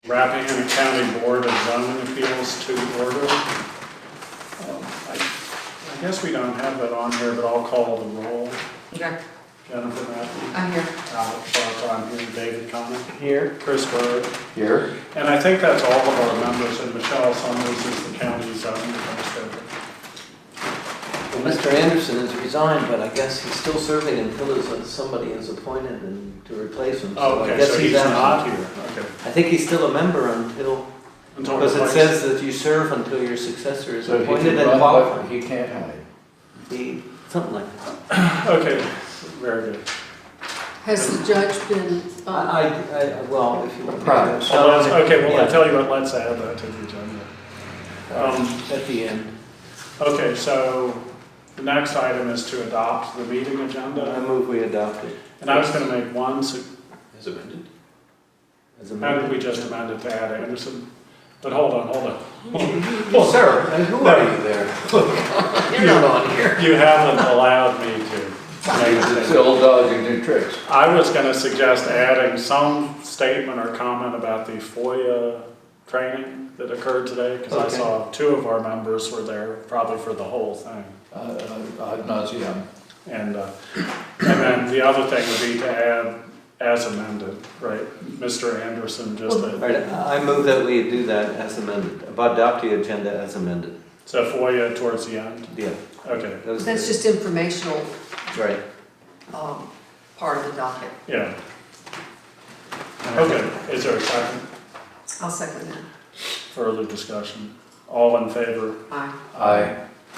Rappahannock County Board of Zoning Appeals to order. I guess we don't have that on here, but I'll call the roll. Okay. Jennifer Matthews. I'm here. Alex Barker, I'm here. David Connick. Here. Chris Bird. Here. And I think that's all of our members, and Michelle Summers is the county zoning administrator. Well, Mr. Anderson has resigned, but I guess he's still serving until somebody is appointed and to replace him. Oh, So I okay, guess so he's not absent. here. Okay. I think he's still a member until because it replaced. says that you serve until your successor is So he appointed can and run, qualified. but he can't hide. Something like that. Okay, very good. Has the judge been, Well, if you want. Private. Okay, well, Yeah. I tell you what, let's add that to the agenda. At the end. Okay, so the next item is to adopt the meeting I agenda. move we adopt it. And I was going to make one, As amended? As how did we just amend it to add Anderson? But hold on. Well, sir, who are you there? You're not on here. You haven't allowed me to. It's the old dogs and new tricks. I was going to suggest adding some statement or comment about the FOIA training that occurred today, because I Okay. saw two of our members were there, probably for the whole thing. Ad nauseam. And then the other thing would be to add as amended, right? Mr. Anderson just, All right, I move that we do that as amended, adopt the agenda as amended. so FOIA towards the end? Yeah. Okay, that's just informational, Right. part of the docket. yeah. Okay, is there a second? I'll second that. Further discussion? All in favor? Aye. Aye.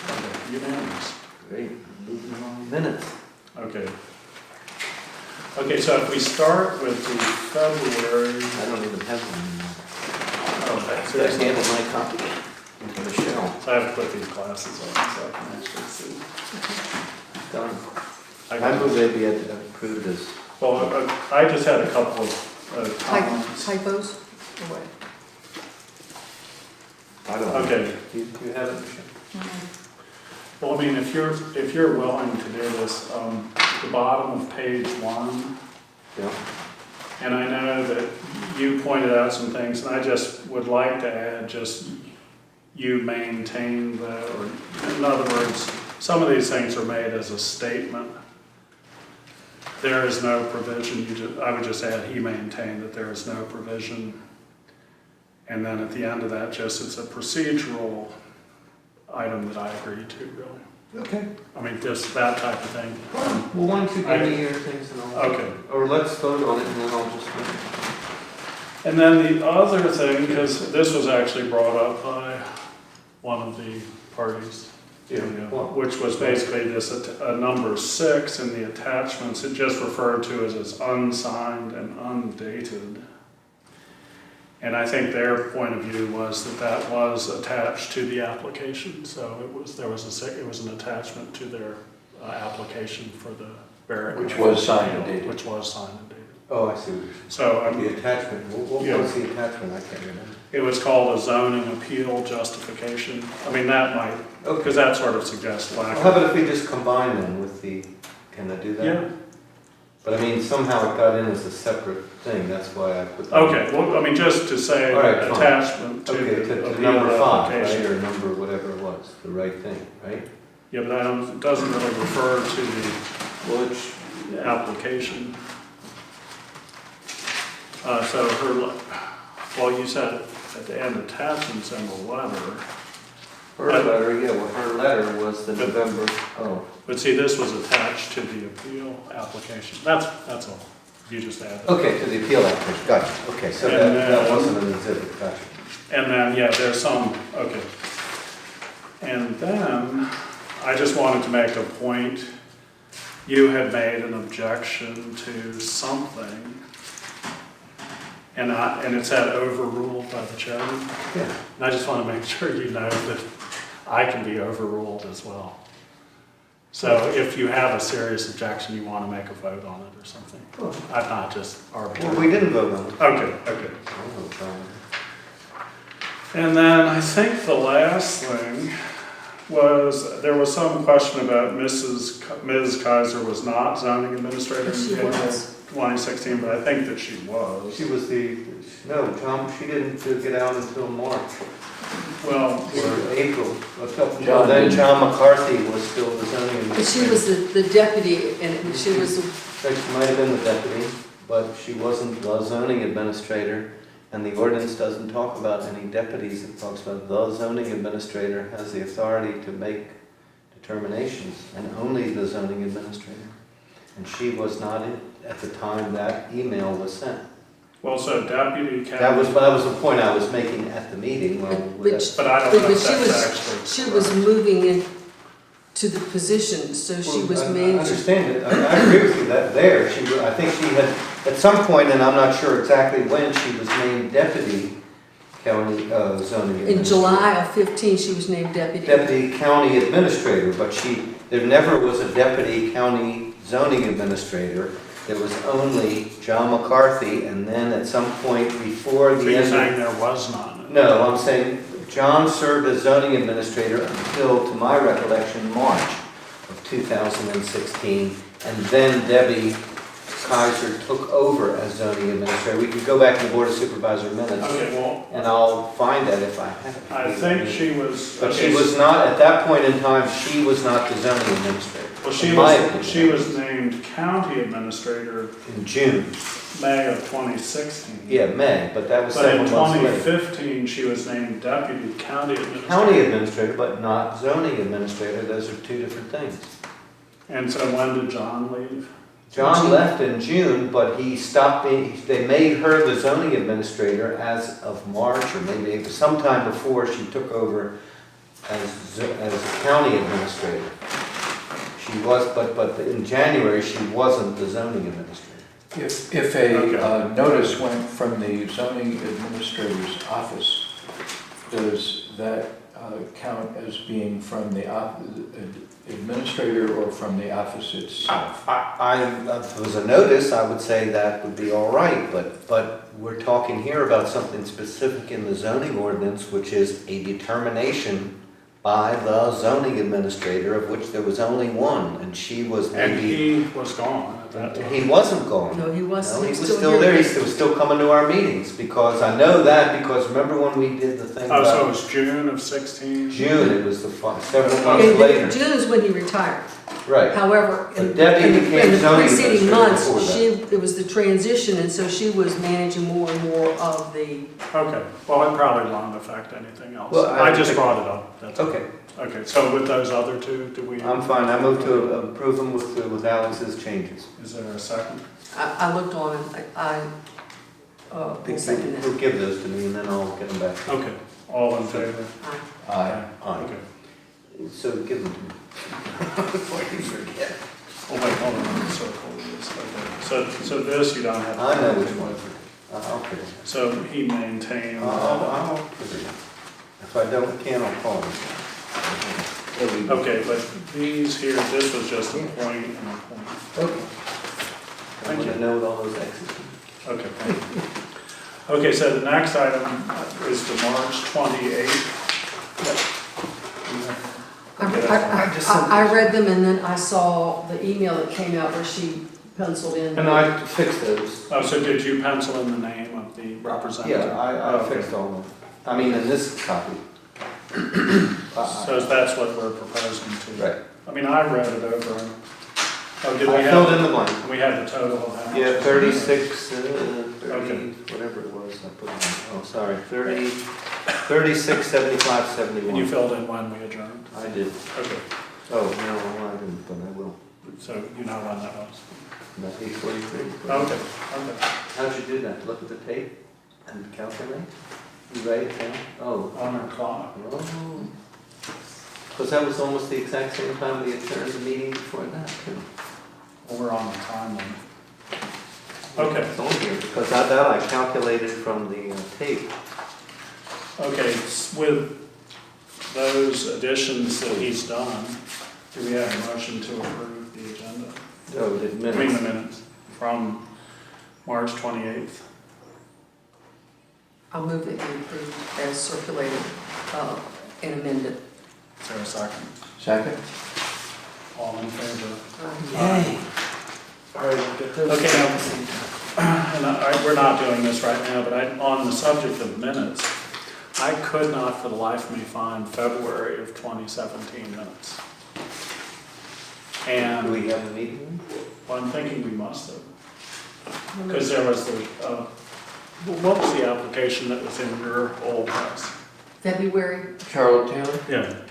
Okay, unanimous. Great. Moving along. Minutes. Okay. Okay, so if we start with the February, I don't even have one. oh, So I seriously, handed my copy to Michelle. so I have to put these glasses on so I can actually see. Done. I I got move that we approve this. Well, I just had a couple of comments. Typos? Or what? I don't know. Okay, Do you have it, Michelle? well, I mean, if you're willing to do this, the bottom of page 1, Yeah. and I know that you pointed out some things, and I just would like to add just you maintain the, or in other words, some of these things are made as a statement. There is no provision, I would just add he maintained that there is no provision. And then at the end of that, just it's a procedural item that I agree to, really. Okay. I mean, just that type of thing. Well, why don't you give me your things and I'll... Okay. Or let's vote on it and then I'll just... And then the other thing, because this was actually brought up by one of the parties, which was basically this, number 6 in the attachments, it just referred to as unsigned and undated. And I think their point of view was that that was attached to the application, so it was an attachment to their application for the variance. Which was signed and dated. Which was signed and dated. Oh, I see what you're saying. So The attachment, what Yeah. was the attachment? I can't remember. it was called a zoning appeal justification. I mean, that might, Okay. because that sort of suggests lack How of. about if we just combine them with the, can I do that? Yeah, But I mean, somehow it got in as a separate thing, that's why I put that. okay, well, I mean, just to say All right, fine. attachment to Okay, the to appeal number 5, right, application. or number whatever it was, the right thing, right? Yeah, but it doesn't really refer to Which, the application. So well, you said at the end attachments in the letter, her letter, yeah, well, her letter was the November, but see, this was attached to the appeal application. That's all. You just added. Okay, to the appeal application, gotcha, okay, so And that wasn't an exhibit, gotcha. And then, yeah, there's some, okay. And then, I just wanted to make a point. You had made an objection to something, and it said overruled by the chairman. Yeah. And I just want to make sure you know that I can be overruled as well. So if you have a serious objection, you want to make a vote on it or something. Cool. I'm not just Well, arbitrary. we didn't vote on it. Okay. I'll vote on it. And then I think the last thing was, there was some question about Ms. Kaiser was not zoning administrator in She January. was. 2016, but I think that she was. She was no, Tom, she didn't get out until March Well, or April. John Then didn't. John McCarthy was still the zoning But she administrator. was the deputy, and she was, She might have been the deputy, but she wasn't the zoning administrator. And the ordinance doesn't talk about any deputies. It talks about the zoning administrator has the authority to make determinations, and only the zoning administrator. And she was not in at the time that email was sent. well, so deputy county. That was the point I was making at the meeting. Well, Which- But I don't know but if she that's was, actually. she was moving into the position, so she was I managing. understand it. I agree with you that there, I think she had, at some point, and I'm not sure exactly when, she was named deputy county zoning administrator. In July of 15, she was named deputy. Deputy county administrator, but there never was a deputy county zoning administrator. There was only John McCarthy, and then at some point before So the you're end saying of... there was none? No, I'm saying John served as zoning administrator until, to my recollection, March of 2016, and then Debbie Kaiser took over as zoning administrator. We could go back to the Board of Supervisor minutes, Okay, well, and I'll find that if I have it. I think she was. But okay, she was not, at that point in time, she was not the zoning administrator. Well, in my opinion. she was named county administrator In June, May of 2016. yeah, May, but that was But in several months later. 2015, she was named deputy county administrator. County administrator, but not zoning administrator, those are two different things. And so when did John leave? John left in June, but he stopped being, they made her the zoning administrator as of March, or maybe it was sometime before she took over as a county administrator. She was, but in January, she wasn't the zoning administrator. If a notice went from the zoning administrator's office, does that count as being from the administrator or from the office itself? If it was a notice, I would say that would be all right, but we're talking here about something specific in the zoning ordinance, which is a determination by the zoning administrator, of which there was only one, and she was And maybe... he was gone at that time. He wasn't gone. No, he No, wasn't. he He was was still here. there, he was still coming to our meetings, because I know that, because remember when we did the thing Oh, so it about was June of 16? June, it was several months In later. June is when he retired. Right. However, in But Debbie became the zoning preceding administrator months, before that. it was the transition, and so she was managing more and more of the, Okay, well, it probably won't affect anything else. Well, I just think- brought it up. That's all. Okay, Okay, so with those other two, do we? I'm fine, I move to approve them with Alex's changes. Is there a second? I looked on it, I will second that. He'll give those to me and then I'll get them back. Okay, all in favor? Aye. Aye. Okay. So give them to me. Before you forget. Oh, wait, hold on, let me circle this. Okay. So this you don't have. to- I know which one. I'll put it. So he maintained. I'll put it. If I can, I'll call him. Okay, but these here, this was just a point and a point. Okay. I Thank want you. to know what all those X's. Okay, thank you. Okay, so the next item is the March 28th. I read them, and then I saw the email that came out where she penciled in. And I fixed those. Oh, so did you pencil in the name of the representative? Yeah, I Okay. fixed all of them. I mean, in this copy. So that's what we're proposing to. Right. I mean, I read it over. And, oh, did we I filled have, in the blank. we had the total of how much? Yeah, 36, 30, Okay. whatever it was, I put in, oh, sorry, 30, 36, 75, And you 71. filled in when we adjourned? I did. Okay, Oh, no, I didn't, but I will. so you know when that was? About 8:43. Okay. How'd you do that? Look at the tape and calculate? You write it down? Oh. On our clock. Oh. Because that was almost the exact same time we adjourned the meeting before that, too. Well, we're on the time limit. Okay. It's on here, because that I calculated from the tape. Okay, with those additions that he's done, do we have a motion to approve the agenda? Oh, the I mean, minutes. the minutes from March 28th. I'll move that you approve as circulated and amended. Is there a second? Second? All in favor? Aye. Yay. All right, we'll get those. Okay, and we're not doing this right now, but on the subject of minutes, I could not for the life of me find February of 2017 minutes. Do And we have a meeting? well, I'm thinking we must have. Because there was the, what was the application that was in your old house? February, Charlotte Taylor? Yeah.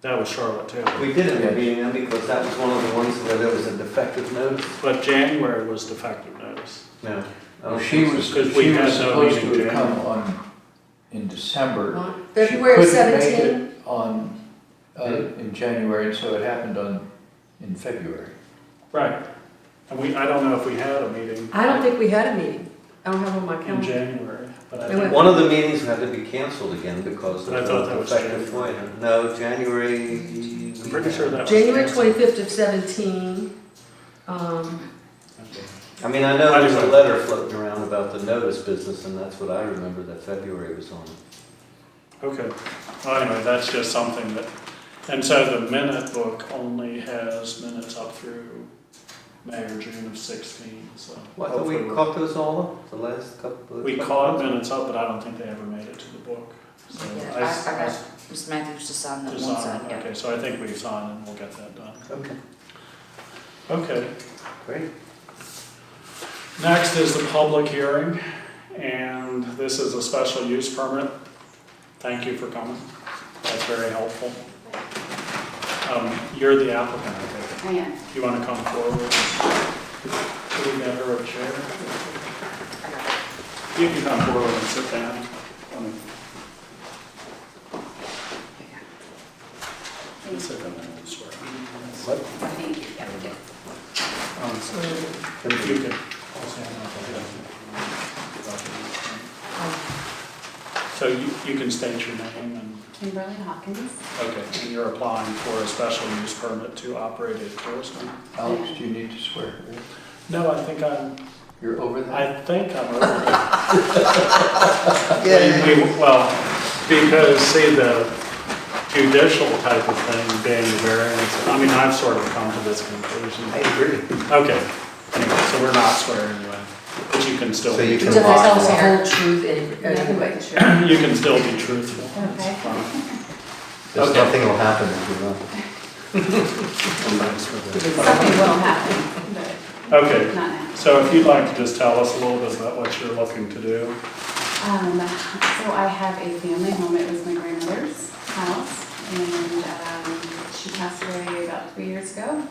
That was Charlotte Taylor. We did have a meeting then because that was one of the ones where there was a defective notice. But January was defective notice. No. Well, she was Because we had no supposed meeting to have come January. in December. February She couldn't make 17? it on, in January, so it happened in February. Right. And I don't know if we had a meeting. I don't think we had a meeting. I don't have it on my In calendar. January, but I It think, went- One of the meetings had to be canceled again because of I thought that the was defective January. toilet. No, January. I'm pretty sure that was. January canceled. 25th of 17. I mean, I know there's a Anyway. letter floating around about the notice business, and that's what I remember that February was on. Okay. Well, anyway, that's just something that, and so the minute book only has minutes up through May or June of 16, so. What, thought we hopefully caught those all up, the last couple? We caught minutes up, but I don't think they ever made it to the book. So Yeah, I got Mr. Matthews to sign that Just one on, side, yeah. okay, so I think we've signed and we'll get that done. Okay, Okay, great. next is the public hearing, and this is a special use permit. Thank you for coming, that's very helpful. You're the applicant, I think. I am. You want to come forward? Can we get her a chair? You can come forward and sit down. Sit down and swear. What? Thank you. Yeah, we did. If you could also so you can state your name and, Kimberly Hawkins. okay, and you're applying for a special use permit to operate a tourist home? Alex, do you need to swear? No, I think I'm over it. Well, because see, the judicial type of thing being the variance, I mean, I've sort of come to this conclusion. I agree. Okay, anyway, so we're not swearing anyway, but you can still, So you So can they lie. tell us the whole truth anyway. you can still be truthful. It's Okay. fine. There's Okay. nothing will happen if you're not. Thanks for that. Something will happen, but Okay, not now. so if you'd like to just tell us a little bit about what you're looking to do. So I have a family home. It was my grandmother's house, and she passed away about 3 years ago,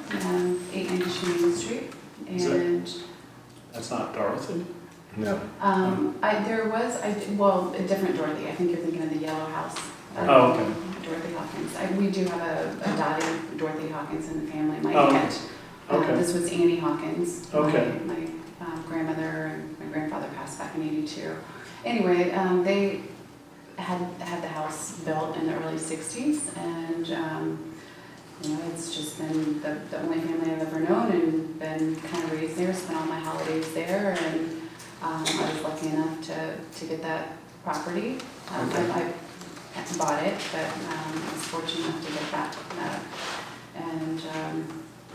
890 Main Street. Is it? And That's not Dorothy? No. well, a different Dorothy. I think you're thinking of the yellow house. Oh, okay. Dorothy Hawkins. We do have a Dottie Dorothy Hawkins in the family, my Oh, aunt. okay. This was Annie Hawkins. Okay. My grandmother and my grandfather passed back in '82. Anyway, they had the house built in the early '60s, and it's just been the only family I've ever known, and been kind of raised there, spent all my holidays there, and I was lucky enough to get that property. I bought it, but I was fortunate enough to get that.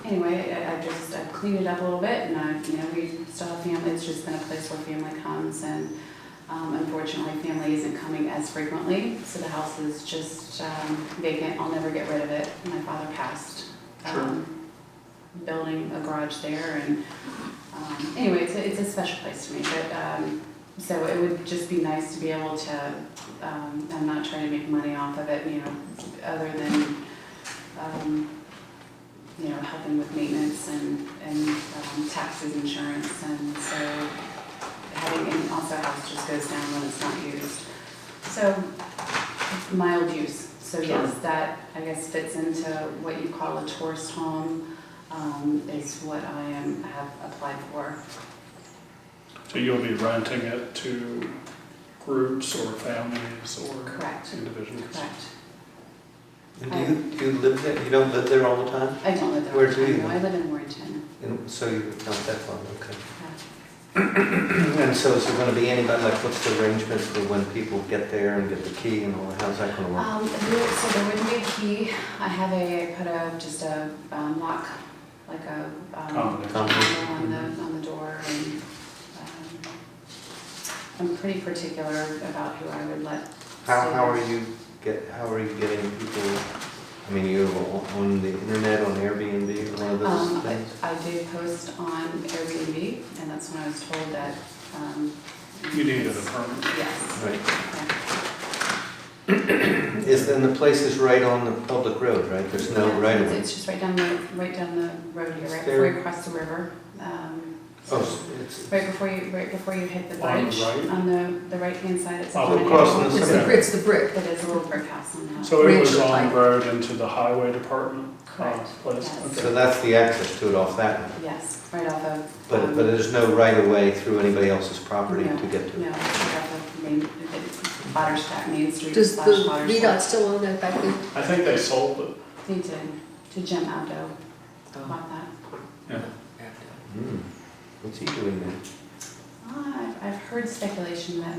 Anyway, I cleaned it up a little bit, and we still have family. It's just been a place where family comes, and unfortunately, family isn't coming as frequently, so the house is just vacant. I'll never get rid of it. My father passed building a garage there, and anyway, it's a special place to me. But so it would just be nice to be able to. I'm not trying to make money off of it, other than helping with maintenance and taxes, insurance, and so and also a house just goes down when it's not used. So mild use. So yes, that I guess fits into what you call a tourist home, is what I have applied for. So you'll be renting it to groups or families or Correct. individuals? Correct. And do you live there? You don't live there all the time? I don't live there. Where all the do time, you no, live? I live in Warrington. So you're not that far, okay. Yeah. And so is there going to be anybody, like what's the arrangement for when people get there and get the key and all that? How's that going to work? So there wouldn't be a key. I put just a lock like a, Combination. on the door, and, I'm pretty particular about who I would let. How stay are there. how are you getting people, I mean, you on the internet, on Airbnb, or one of those things? I did post on Airbnb, and that's when I was told that, You needed a permit. yes. Right. Yeah. And the place is right on the public road, right? There's no Yeah, right of it's- way. It's just right down the road here, right There. before you cross the river. Oh, it's, Right before you hit the On the bridge, right? on the right-hand side, it's a Oh, tiny crossing house. the It's the brick. But it's a little brick house on that. So it was Rancher on type. the road into the highway department? Correct, Place? yes. so Okay. that's the access to it off that one. Yes, right off of. But there's no right of way through anybody else's property No, to get to No, it. right off of Botterstack Main Street. Does the /Botterstack. VDOT still own that back there? I think they sold it. They did, to Jim Abdo, Oh. bought that. Yeah. Hmm. What's he doing there? I've heard speculation that,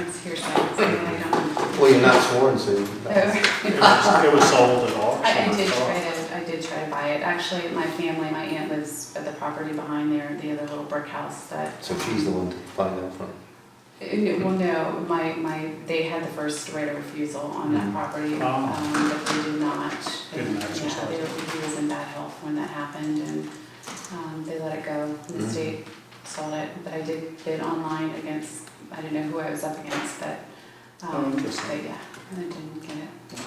it's hearsay, so I don't know. Well, you're not sworn, so. It was sold at auction. I did try to buy it. Actually, my aunt lives at the property behind there, the other little brick house that. So she's the one to find out from. Well, no, they had the first right of refusal on that property, Oh. but they did not. Didn't Yeah, exercise it. he was in bad health when that happened, and they let it go. The Mhm. state sold it, but I did bid online against, I didn't know who I was up against, but, Interesting. but yeah, I didn't get it.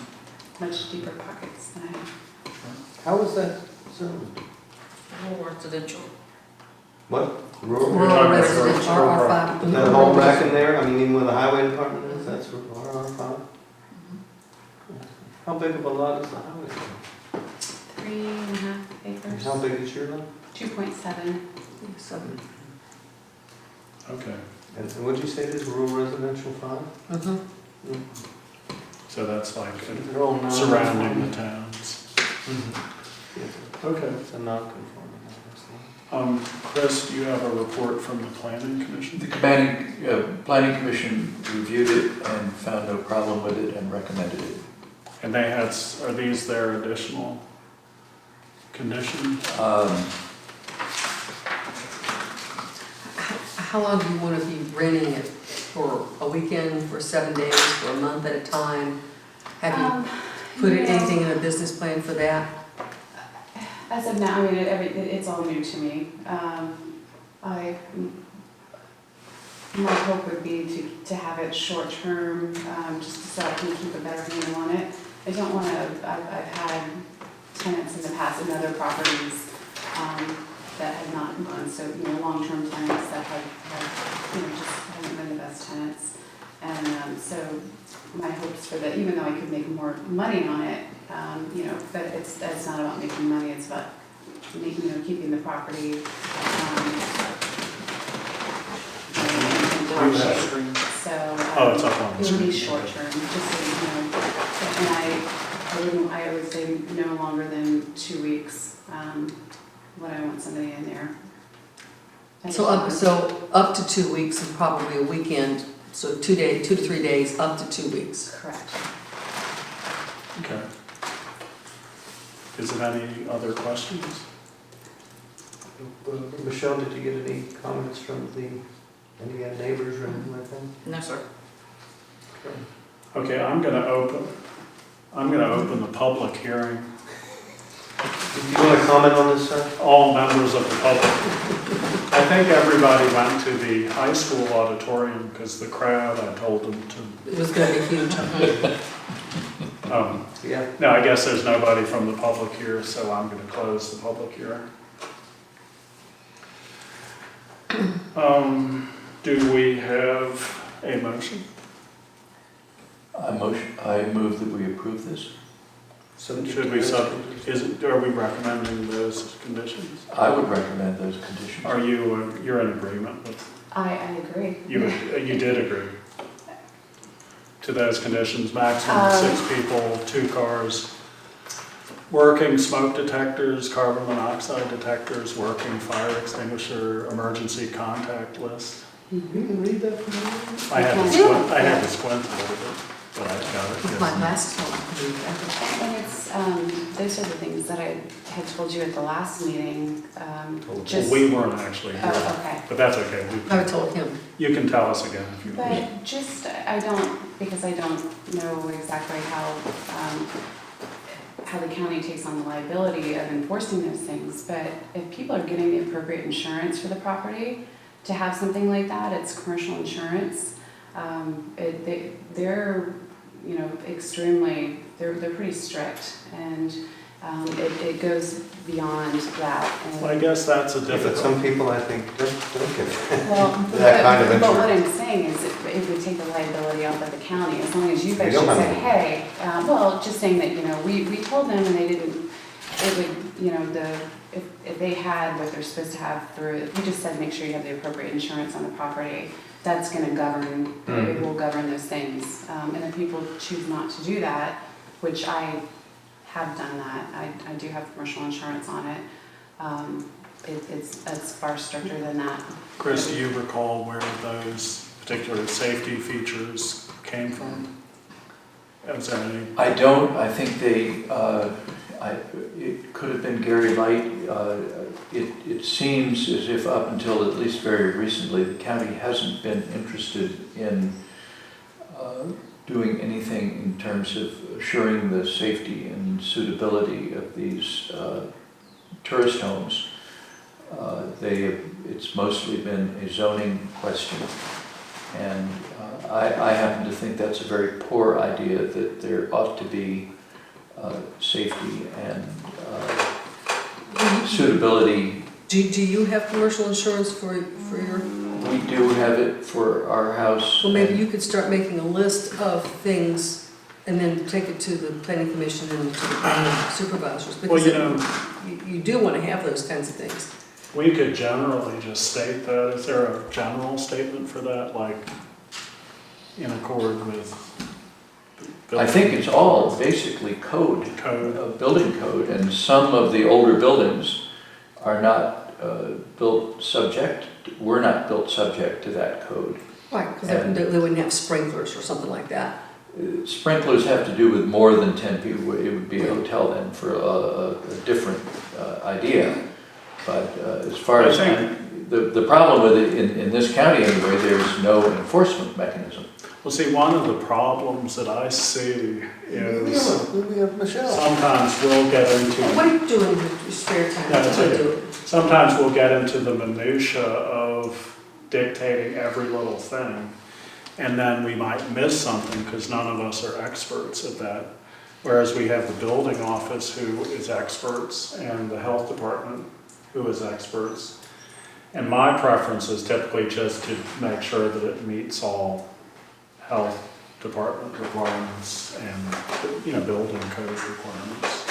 Much deeper pockets than I have. How was that zoned? Residential. What? Rural talking residential, about RR5. That whole back in there, I mean, even where the highway department is, that's RR5? How big of a lot is the highway? 3.5 And acres, how big is your lot? 2.7. Okay, And what'd you say it is, rural residential 5? Mhm. so that's like They're all surrounding the towns. Okay. It's a non-conforming, obviously. Chris, do you have a report from the planning commission? The planning commission reviewed it and found no problem with it and recommended it. And they had, are these their additional conditions? How long do you want to be renting it? For a weekend, for 7 days, for a month at a time? Have you put anything in a business plan for that? As of now, I mean, it's all new to me. My hope would be to have it short-term, just so I can keep a better handle on it. I don't want to, I've had tenants in the past in other properties that have not gone, so, long-term tenants that have just haven't been the best tenants. And so my hopes for that, even though I could make more money on it, but it's not about making money, it's about keeping the property in good shape. So Oh, it's up on the it would be screen. short term, just so you know. And I would say no longer than 2 weeks, when I want somebody in there. So up to 2 weeks and probably a weekend, so 2 to 3 days, up to 2 weeks. Correct. Okay. Is there any other questions? Michelle, did you get any comments from any neighbors or anything like that? No, sir. Okay, I'm gonna open the public hearing. Do you want to comment on this, sir? All members of the public. I think everybody went to the high school auditorium because the crowd, I told them to. It was going to be huge. Yeah. No, I guess there's nobody from the public here, so I'm gonna close the public hearing. Do we have a motion? I move that we approve this. Should we are we recommending those conditions? I would recommend those conditions. Are you, you're in agreement with, I agree. you did agree to those conditions, maximum 6 people, 2 cars, working smoke detectors, carbon monoxide detectors, working fire extinguisher, emergency contact list. You can read that from me? I had to squint a little bit, but I got it. With my glasses on. And it's, those are the things that I had told you at the last meeting, Well, just. we weren't actually here, Oh, okay. but that's okay. I told him. You can tell us again if you want. But just, I don't, because I don't know exactly how the county takes on the liability of enforcing those things, but if people are getting the appropriate insurance for the property, to have something like that, it's commercial insurance, they're, you know, extremely, they're pretty strict, and it goes beyond that. And Well, I guess that's a But difficult. some people, I think, don't get it. Well, that kind of but what insurance. I'm saying is if we take the liability off of the county, as long as you We guys don't should have say, any. hey, well, just saying that, you know, we told them and they didn't, it would, you know, if they had what they're supposed to have through, if we just said, make sure you have the appropriate insurance on the property, that's gonna govern, it will govern those things. And if people choose not to do that, which I have done that, I do have commercial insurance on it, it's far stricter than that. Chris, do you recall where those particular safety features came from? Is there any? I don't, I think they, it could have been Gary Light. It seems as if up until at least very recently, the county hasn't been interested in doing anything in terms of assuring the safety and suitability of these tourist homes. It's mostly been a zoning question. And I happen to think that's a very poor idea, that there ought to be safety and suitability. Do you have commercial insurance for your, We do have it for our house. well, maybe you could start making a list of things and then take it to the planning commission and to the planning supervisors. Well, Because you know, you do want to have those kinds of things. we could generally just state that. Is there a general statement for that, like in accord with? I think it's all basically code, building code, and some of the older buildings are not were not built subject to that code. Right, because they wouldn't have sprinklers or something like that. Sprinklers have to do with more than 10 people. It would be a hotel then for a different idea. But as far as the problem with it in this county anyway, there's no enforcement mechanism. Well, see, one of the problems that I see is We have Michelle. sometimes we'll get What into, are you doing with your spare time? No, it's What do you okay. do? sometimes we'll get into the minutia of dictating every little thing. And then we might miss something because none of us are experts at that. Whereas we have the building office who is experts and the health department who is experts. And my preference is typically just to make sure that it meets all health department requirements and, you know, building code requirements.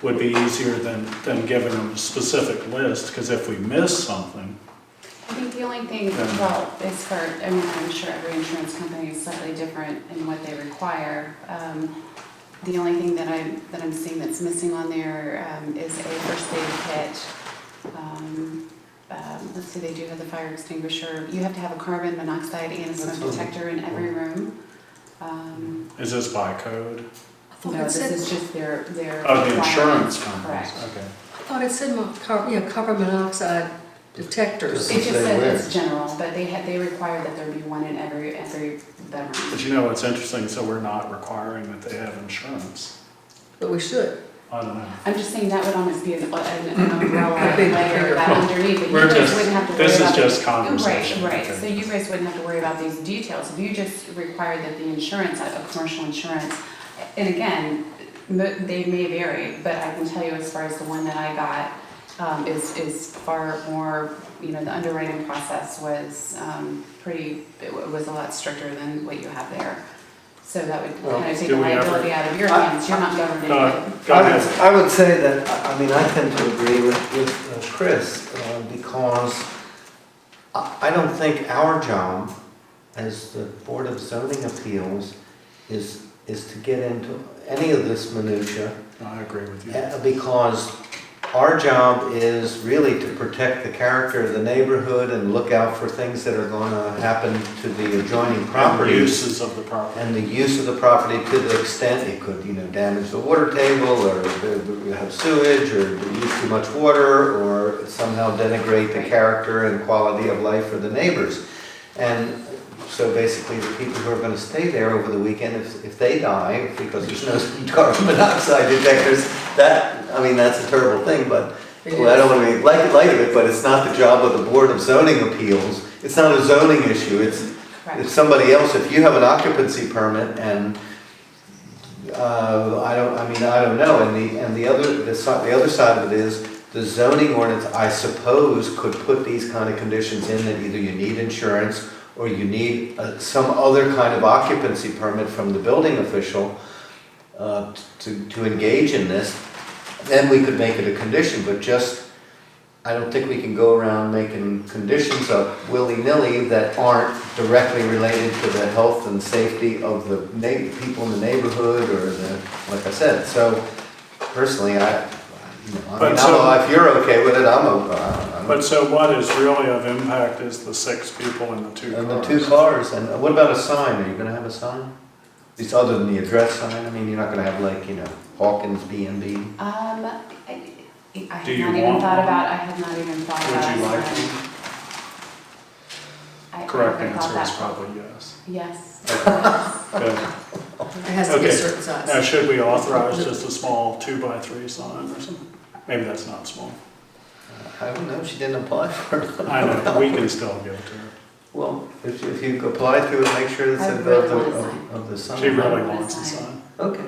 Would be easier than giving them a specific list, because if we miss something, I think the only thing, well, is for, I mean, I'm sure every insurance company is slightly different in what they require. The only thing that I'm seeing that's missing on there is a first aid kit. Let's see, they do have the fire extinguisher. You have to have a carbon monoxide and a smoke detector in every room. is this by code? thought No, it this said- is just their Oh, the insurance requirements. companies, Correct. okay. I thought it said carbon monoxide detectors. It just Say said where. it's general, but they require that there be one in every bedroom. But you know what's interesting, so we're not requiring that they have insurance. But we should. I don't know. I'm just saying that would almost be an umbrella A big layer figure. that underneath it. You We're guys just, wouldn't have to worry this is about just the- conversation. Right, okay. so you guys wouldn't have to worry about these details. If you just required that the insurance, a commercial insurance, and again, they may vary, but I can tell you as far as the one that I got is far more, you know, the underwriting process was it was a lot stricter than what you have there. So that would Well, kind of take do the we ever- liability out of your hands. You're not governing No, it. go ahead. I would say that, I mean, I tend to agree with Chris, because I don't think our job as the Board of Zoning Appeals is to get into any of this minutia, No, I agree with you. because our job is really to protect the character of the neighborhood and look out for things that are going to happen to the adjoining And properties. uses of the property. And the use of the property to the extent it could, damage the water table, or have sewage, or use too much water, or somehow denigrate the character and quality of life for the neighbors. And so basically, the people who are going to stay there over the weekend, if they die because there's no carbon monoxide detectors, that's a terrible thing. But I don't want to make light of it. But it's not the job of the Board of Zoning Appeals. It's not a zoning issue. It's somebody else. If you have an occupancy permit and I don't know. And the other side of it is the zoning ordinance, I suppose, could put these kind of conditions in that either you need insurance or you need some other kind of occupancy permit from the building official to engage in this. Then we could make it a condition, but I don't think we can go around making conditions up willy-nilly that aren't directly related to the health and safety of the people in the neighborhood like I said. So personally, if you're okay with it, I'm okay. But so what is really of impact is the 6 people and the 2 cars. And the 2 cars, and what about a sign? Are you gonna have a sign? At least other than the address sign, you're not gonna have Hawkins B&B? I Do had you not even want thought one? about, I had not even thought about. Would you like it. to? I Correct haven't thought answer is that. probably yes. Yes. Good. It has to be a Okay. certain size. Now, should we authorize just a small 2x3 sign or something? Maybe that's not small. I don't know, she didn't apply for it. I know, we can still give it to her. Well, if you apply to it, make sure it's I of really want a sign. the sign. She really want a wants a sign. sign. Okay.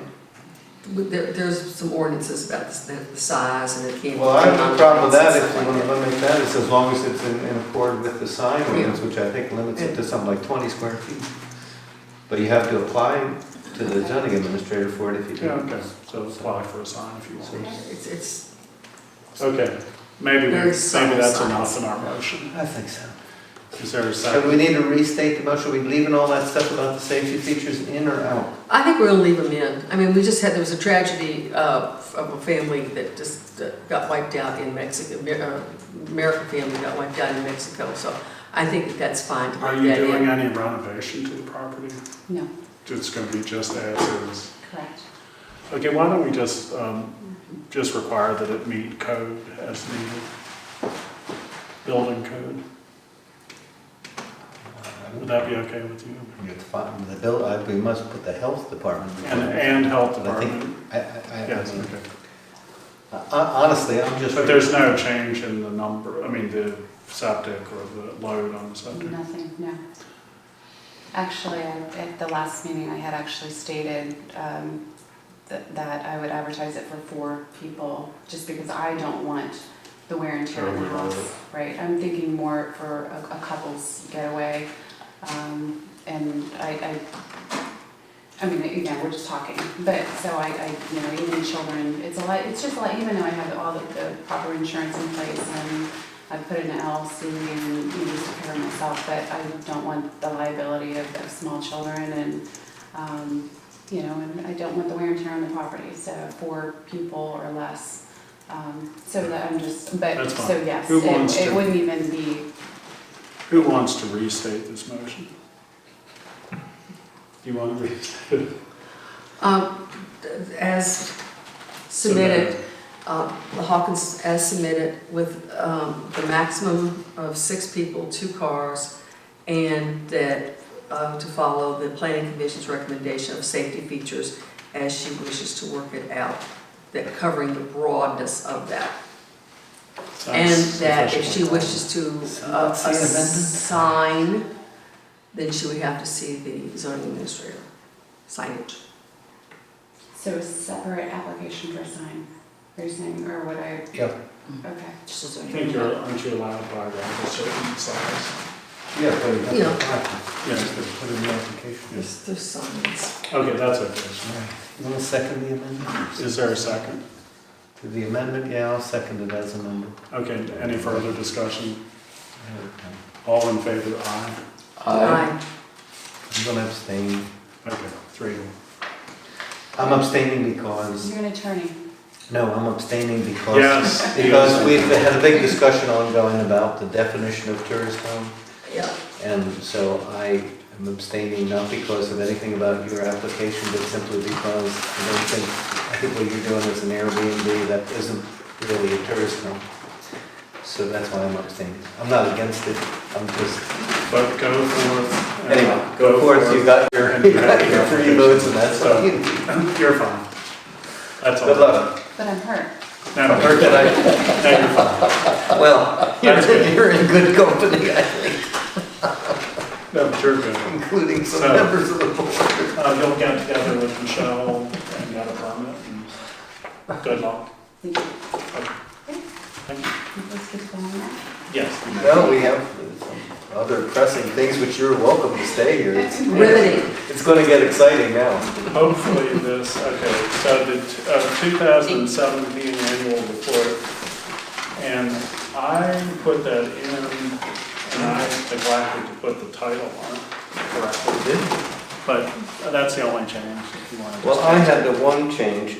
There's some ordinances about the size and it can't. Well, I have no problem with that, if Stuff you like want to limit that, it's as long as it's in accord with the sign ordinance, Yeah. which I think limits it to something like 20 square feet. But you have to apply to the zoning administrator for it if you do. Yeah, okay, so apply for a sign if you want. It's Okay, maybe Very subtle that's signs. enough in our motion. I think so. Is there a So do we second? need to restate the motion? Are we leaving all that stuff about the safety features in or out? I think we're gonna leave them in. I mean, there was a tragedy of a family that just got wiped out in Mexico. American family got wiped out in Mexico, so I think that's fine to Are leave you that in. doing any renovation to the property? No, It's gonna be just as is? correct. Okay, why don't we just require that it meet code as needed? Building code? Would that be okay with you? We must put the health department. And health But I think- department? Yes, okay. Honestly, I'm just. But there's no change in the number, the septic or the load on the septic? Nothing, no. Actually, at the last meeting, I had actually stated that I would advertise it for 4 people, just because I don't want the wear and tear in the house, right? I'm thinking more for a couple's getaway. And again, we're just talking, but so even children, it's just a lot, even though I have all the proper insurance in place and I put in an LLC and just to cover myself, but I don't want the liability of small children and I don't want the wear and tear on the property, so 4 people or less. So that I'm just, but, That's fine. so yes, Who wants it to- wouldn't even be. Who wants to restate this motion? Do you want to restate it? As submitted, the Hawkins as submitted with the maximum of 6 people, 2 cars, and that to follow the planning commission's recommendation of safety features as she wishes to work it out, that covering the broadness of that. And that if she wishes to assign, then she would have to see the zoning administrator signage. So a separate application for a sign, you're saying, or would I? Yep. Okay. I think aren't you allowed by right a certain size? Yeah, but you have to Yeah. apply. Yes. Put in the application. There's signs. Okay, that's okay. You want to second the amendment? Is there a second? To the amendment, yeah, I'll second it as amended. Okay, any further discussion? All in favor, aye? Aye. I'm gonna abstain. Okay, 3. I'm abstaining because You're an attorney. No, I'm abstaining because, Yes. because we've had a big discussion ongoing about the definition of tourist home. Yeah. And so I am abstaining not because of anything about your application, but simply because I think what you're doing is an Airbnb that isn't really a tourist home. So that's why I'm abstaining. I'm not against it, I'm just, But go forth. anyway, go forth, you got your, And you got your 3 votes and that's So, all. You're fine. That's all. Good luck. But I'm hurt. No, no, you're fine. Well, That's good. you're in good company, I think, No, but you're good. including some So- members of the board. You'll get together with Michelle and get a permit, and good luck. Thank you. Thank you. Let's get going on that. Yes. Well, we have some other pressing things which you're welcome to stay here. Riveting. It's going to get exciting now. Hopefully this, okay, so the 2017 annual report, and I put that in, and I neglected to put the title on it correctly. But that's the only change, if you want to. Well, I had the one change.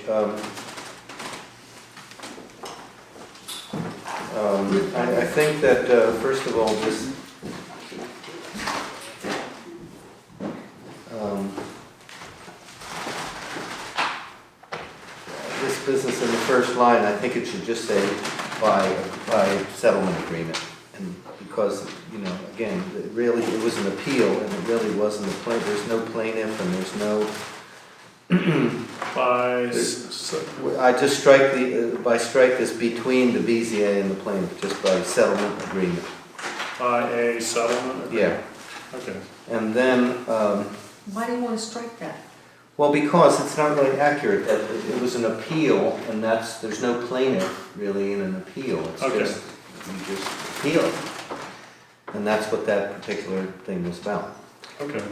I think that, first of all, this business in the first line, I think it should just say by settlement agreement. And because, you know, again, it was an appeal and it really wasn't a plaintiff, there's no plaintiff and there's no, I just strike strike this between the BZA and the plaintiff, just by settlement agreement. By a settlement agreement? Yeah, Okay. and then, Why do you want to strike that? well, because it's not really accurate, that it was an appeal, and there's no plaintiff really in an appeal, it's Okay. just, you just appeal. And that's what that particular thing was about. Okay.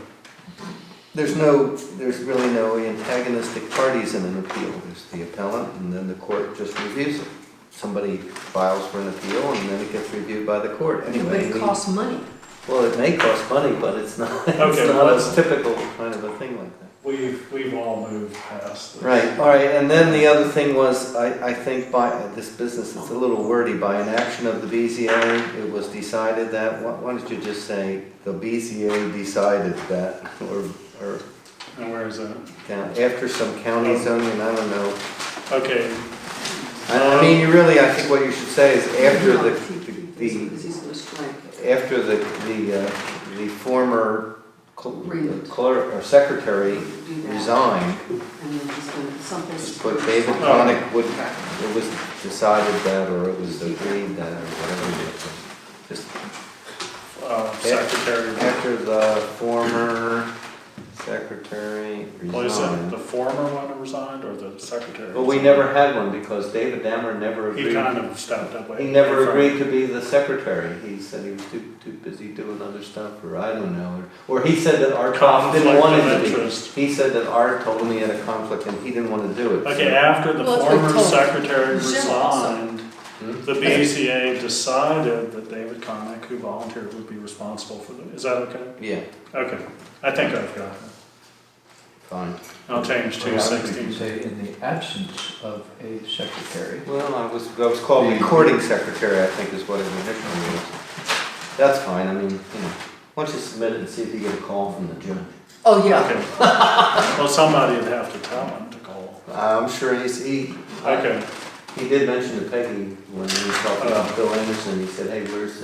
There's really no antagonistic parties in an appeal. There's the appellant, and then the court just reviews it. Somebody files for an appeal, and then it gets reviewed by the court. But Anyway, it costs money. well, it may cost money, but it's not, Okay, it's well, not that's- a typical kind of a thing like that. We've all moved past this. Right, all right, and then the other thing was, I think by this business, it's a little wordy, by an action of the BZA, it was decided that, why don't you just say, the BZA decided that, or And where is that? after some county zoning, I don't know. Okay, I mean, you really, I think what you should say is after Because he's going to strike. after the former Agreement. clerk or secretary Do that. resigned, And then he's going to, something's. just put David Connick would, it was decided that, or it was agreed that, or whatever it is. Just secretary. after the former secretary Well, is it the resigned. former one who resigned or the secretary? Well, we never had one because David Dammer never agreed. He kind of stepped away. He never from- agreed to be the secretary. He said he was too busy doing other stuff, or I don't know. Or he said that Art didn't Conflict want of him to be. interest. He said that Art told him he had a conflict and he didn't want to do it. Okay, after the Well, that's what former told secretary Michelle also. resigned, Hmm? the BCA decided that David Connick, who volunteered, would be responsible for them. Is that okay? Yeah, Okay, I think I've got it. fine. I'll change Well, I would 216. say in the absence of a secretary. Well, I was called recording secretary, I think is what it initially was. That's fine, I mean, you know, why don't you submit it and see if you get a call from the judge. Oh, yeah. Okay. Well, somebody would have to tell him to call. I'm sure Okay, he did mention to Peggy when he was talking about Bill Anderson, he said, hey, where's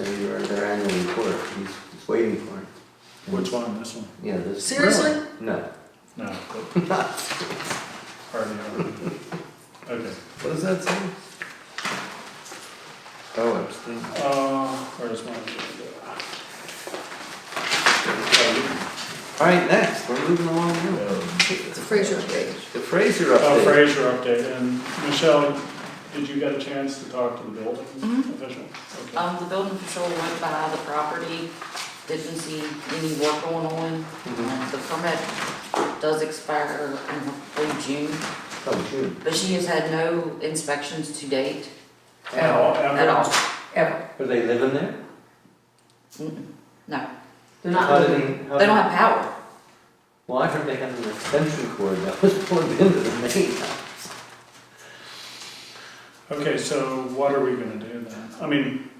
their annual report? He's waiting for it. which one, this one? Yeah, this. Seriously? No. No, but Not. hardly ever. Okay. What does that say? Oh, abstain. Where's my? All right, next, we're moving along now. It's a Fraser update. The Fraser Oh, update. Fraser update, and Michelle, did you get a chance to talk to the building Mhm. official? Okay. The building official went by the property, didn't see any work going on. Mhm. The permit does expire in hopefully June, Oh, June. but she has had no inspections to date At all. at all. Ever. Are they living there? Mm-mm. No, They're How not. did moving. he? they don't have power. Well, I heard they had an extension cord that was plugged into the main house. Okay, so what are we gonna do then? I mean,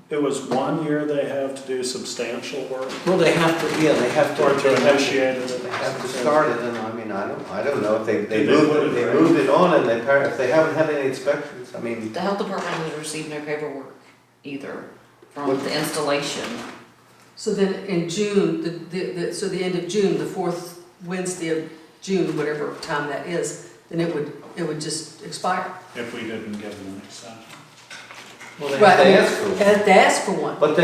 it was 1 year they have to do substantial work, Well, they have to, yeah, they have to. or to initiate it. They have to start it, and I mean, I don't know if they Did they put it right? moved it on, and if they haven't had any inspections, I mean, The health department has received no paperwork either from the installation. So then in June, so the end of June, the fourth Wednesday of June, whatever time that is, then it would just expire. If we didn't give them an extension. well, they Right, have I to mean, ask for They one. have to ask for one. But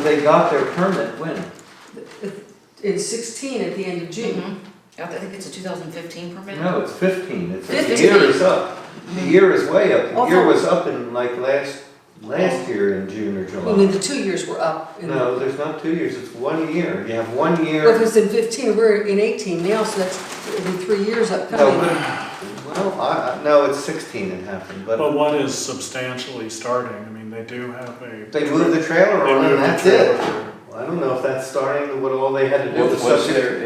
they got their permit when? It's 16 at the end of June. Mhm. I think it's a 2015 permit. No, it's 15, the 15. year is up, the year is way up, the Oh, year for- was up in like last year in June or I mean, July. the 2 years were up. No, there's not 2 years, it's 1 year, you have 1 Well, if year. it's in 15, we're in 18 now, so that's, it'll be 3 years No, upcoming. no, it's 16 it happened, but But what is substantially starting? I mean, they do have a. they moved the trailer They on moved and the that's it. trailer. Well, I don't know if that's starting, what all they had to do was Was subject. there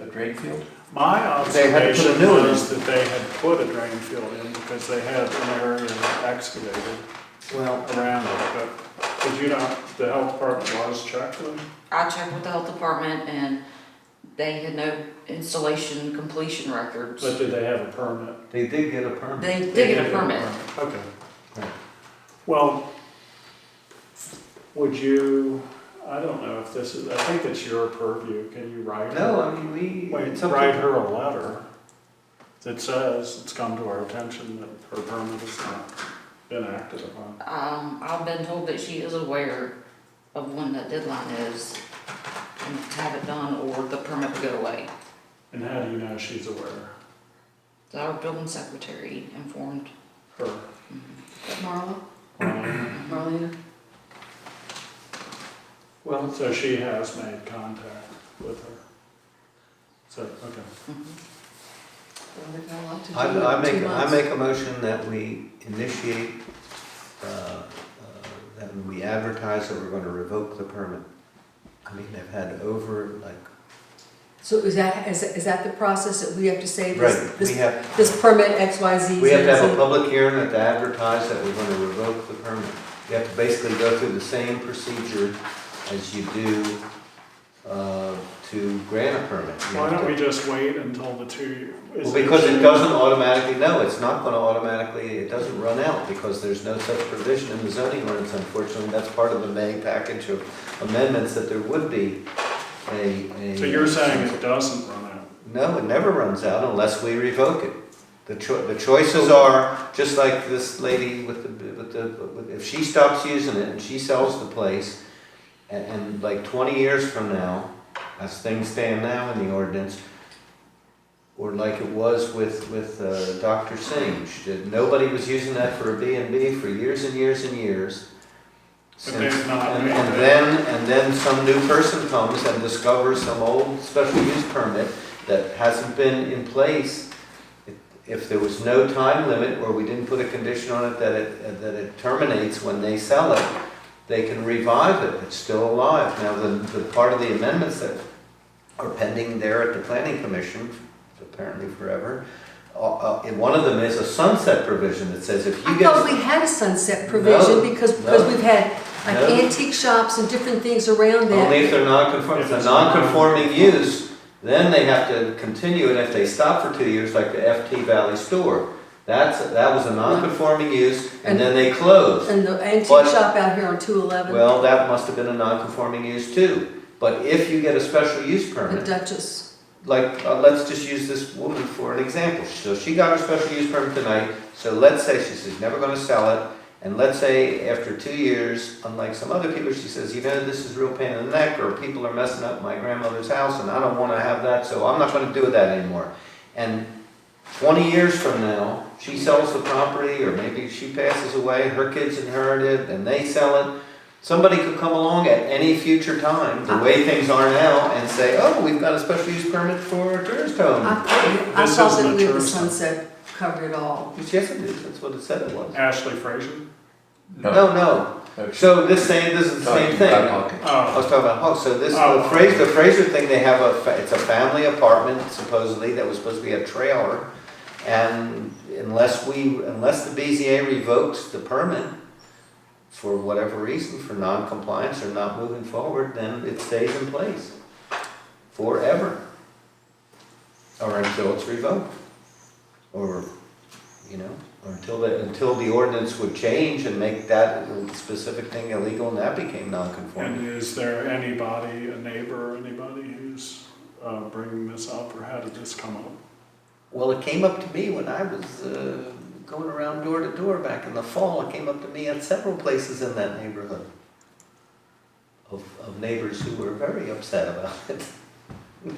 a drain field? My They had to put a observation new one was that they had put a drain field in because they had an area excavated Well, around it, but did you not, the health department was checked them? I checked with the health department and they had no installation completion records. But did they have a permit? they did get a permit. They did They get a permit. Okay. Right. Well, would you, I don't know if this is, I think it's your purview, can you write her? No, I mean, Wait, it's up to- write her a letter that says it's come to our attention that her permit has not been acted upon. I've been told that she is aware of when that deadline is and to have it done or the permit will go away. And how do you know she's aware? Our building secretary informed. Her? Marla, Um, Marlena? Well, so she has made contact with her. So, okay. Well, they've got a lot to do I in 2 I months. make a motion that we initiate, that we advertise that we're gonna revoke the permit. I mean, they've had over, like, So is that the process that we have to say right, this, we have, this permit X, Y, Z? we have to have a Z? public hearing and to advertise that we're gonna revoke the permit. You have to basically go through the same procedure as you do, to grant a permit. You Why have don't to- we just wait until the 2 years? Well, because it doesn't automatically, no, it's not gonna automatically, it doesn't run out, because there's no such provision in the zoning ordinance, unfortunately. That's part of the May package of amendments, that there would be a. So you're saying it doesn't run out? No, it never runs out unless we revoke it. The choices are, just like this lady if she stops using it and she sells the place, and like 20 years from now, as things stand now in the ordinance, or like it was with Dr. Singe, that nobody was using that for a B&B for years and years and years. But they've not And made and then some new person comes and discovers some old special use permit that hasn't been in place. If there was no time limit, or we didn't put a condition on it that it terminates when they sell it, they can revive it, it's still alive. Now, the part of the amendments that are pending there at the planning commission, apparently forever, one of them is a sunset provision that says if you I get. thought we had a sunset provision No, because no. we've had like No. antique shops and different things around that. Only if they're non-conforming. If If it's it's a non-conforming use, then they have to continue, and if they stop for 2 years, like the FT Valley store, that was a non-conforming use, and then they closed. And the antique But- shop out here on 211, Well, that must have been a non-conforming use too. But if you get a special use the permit, Duchess. like, let's just use this woman for an example. So she got her special use permit tonight, so let's say she's never gonna sell it, and let's say after 2 years, unlike some other people, she says, you know, this is real pain in the neck, or people are messing up my grandmother's house, and I don't wanna have that, so I'm not gonna do that anymore. And 20 years from now, she sells the property, or maybe she passes away, her kids inherit it, and they sell it. Somebody could come along at any future time, the way things are now, and say, oh, we've got a special use permit for a tourist home. I This thought isn't that a the tourist home. sunset covered it all. Yes, it is, that's what it said it was. Ashley Fraser? No. So this is the same thing. I Oh, was talking about Hawk. So this, Oh. the Fraser thing, they have it's a family apartment supposedly that was supposed to be a trailer. And unless the BZA revokes the permit for whatever reason, for non-compliance or not moving forward, then it stays in place forever. Or until it's revoked. Or, or until the ordinance would change and make that specific thing illegal and that became non-conforming. And is there anybody, a neighbor or anybody who's bringing this up, or how did this come up? Well, it came up to me when I was going around door to door back in the fall. It came up to me at several places in that neighborhood of neighbors who were very upset about it. Who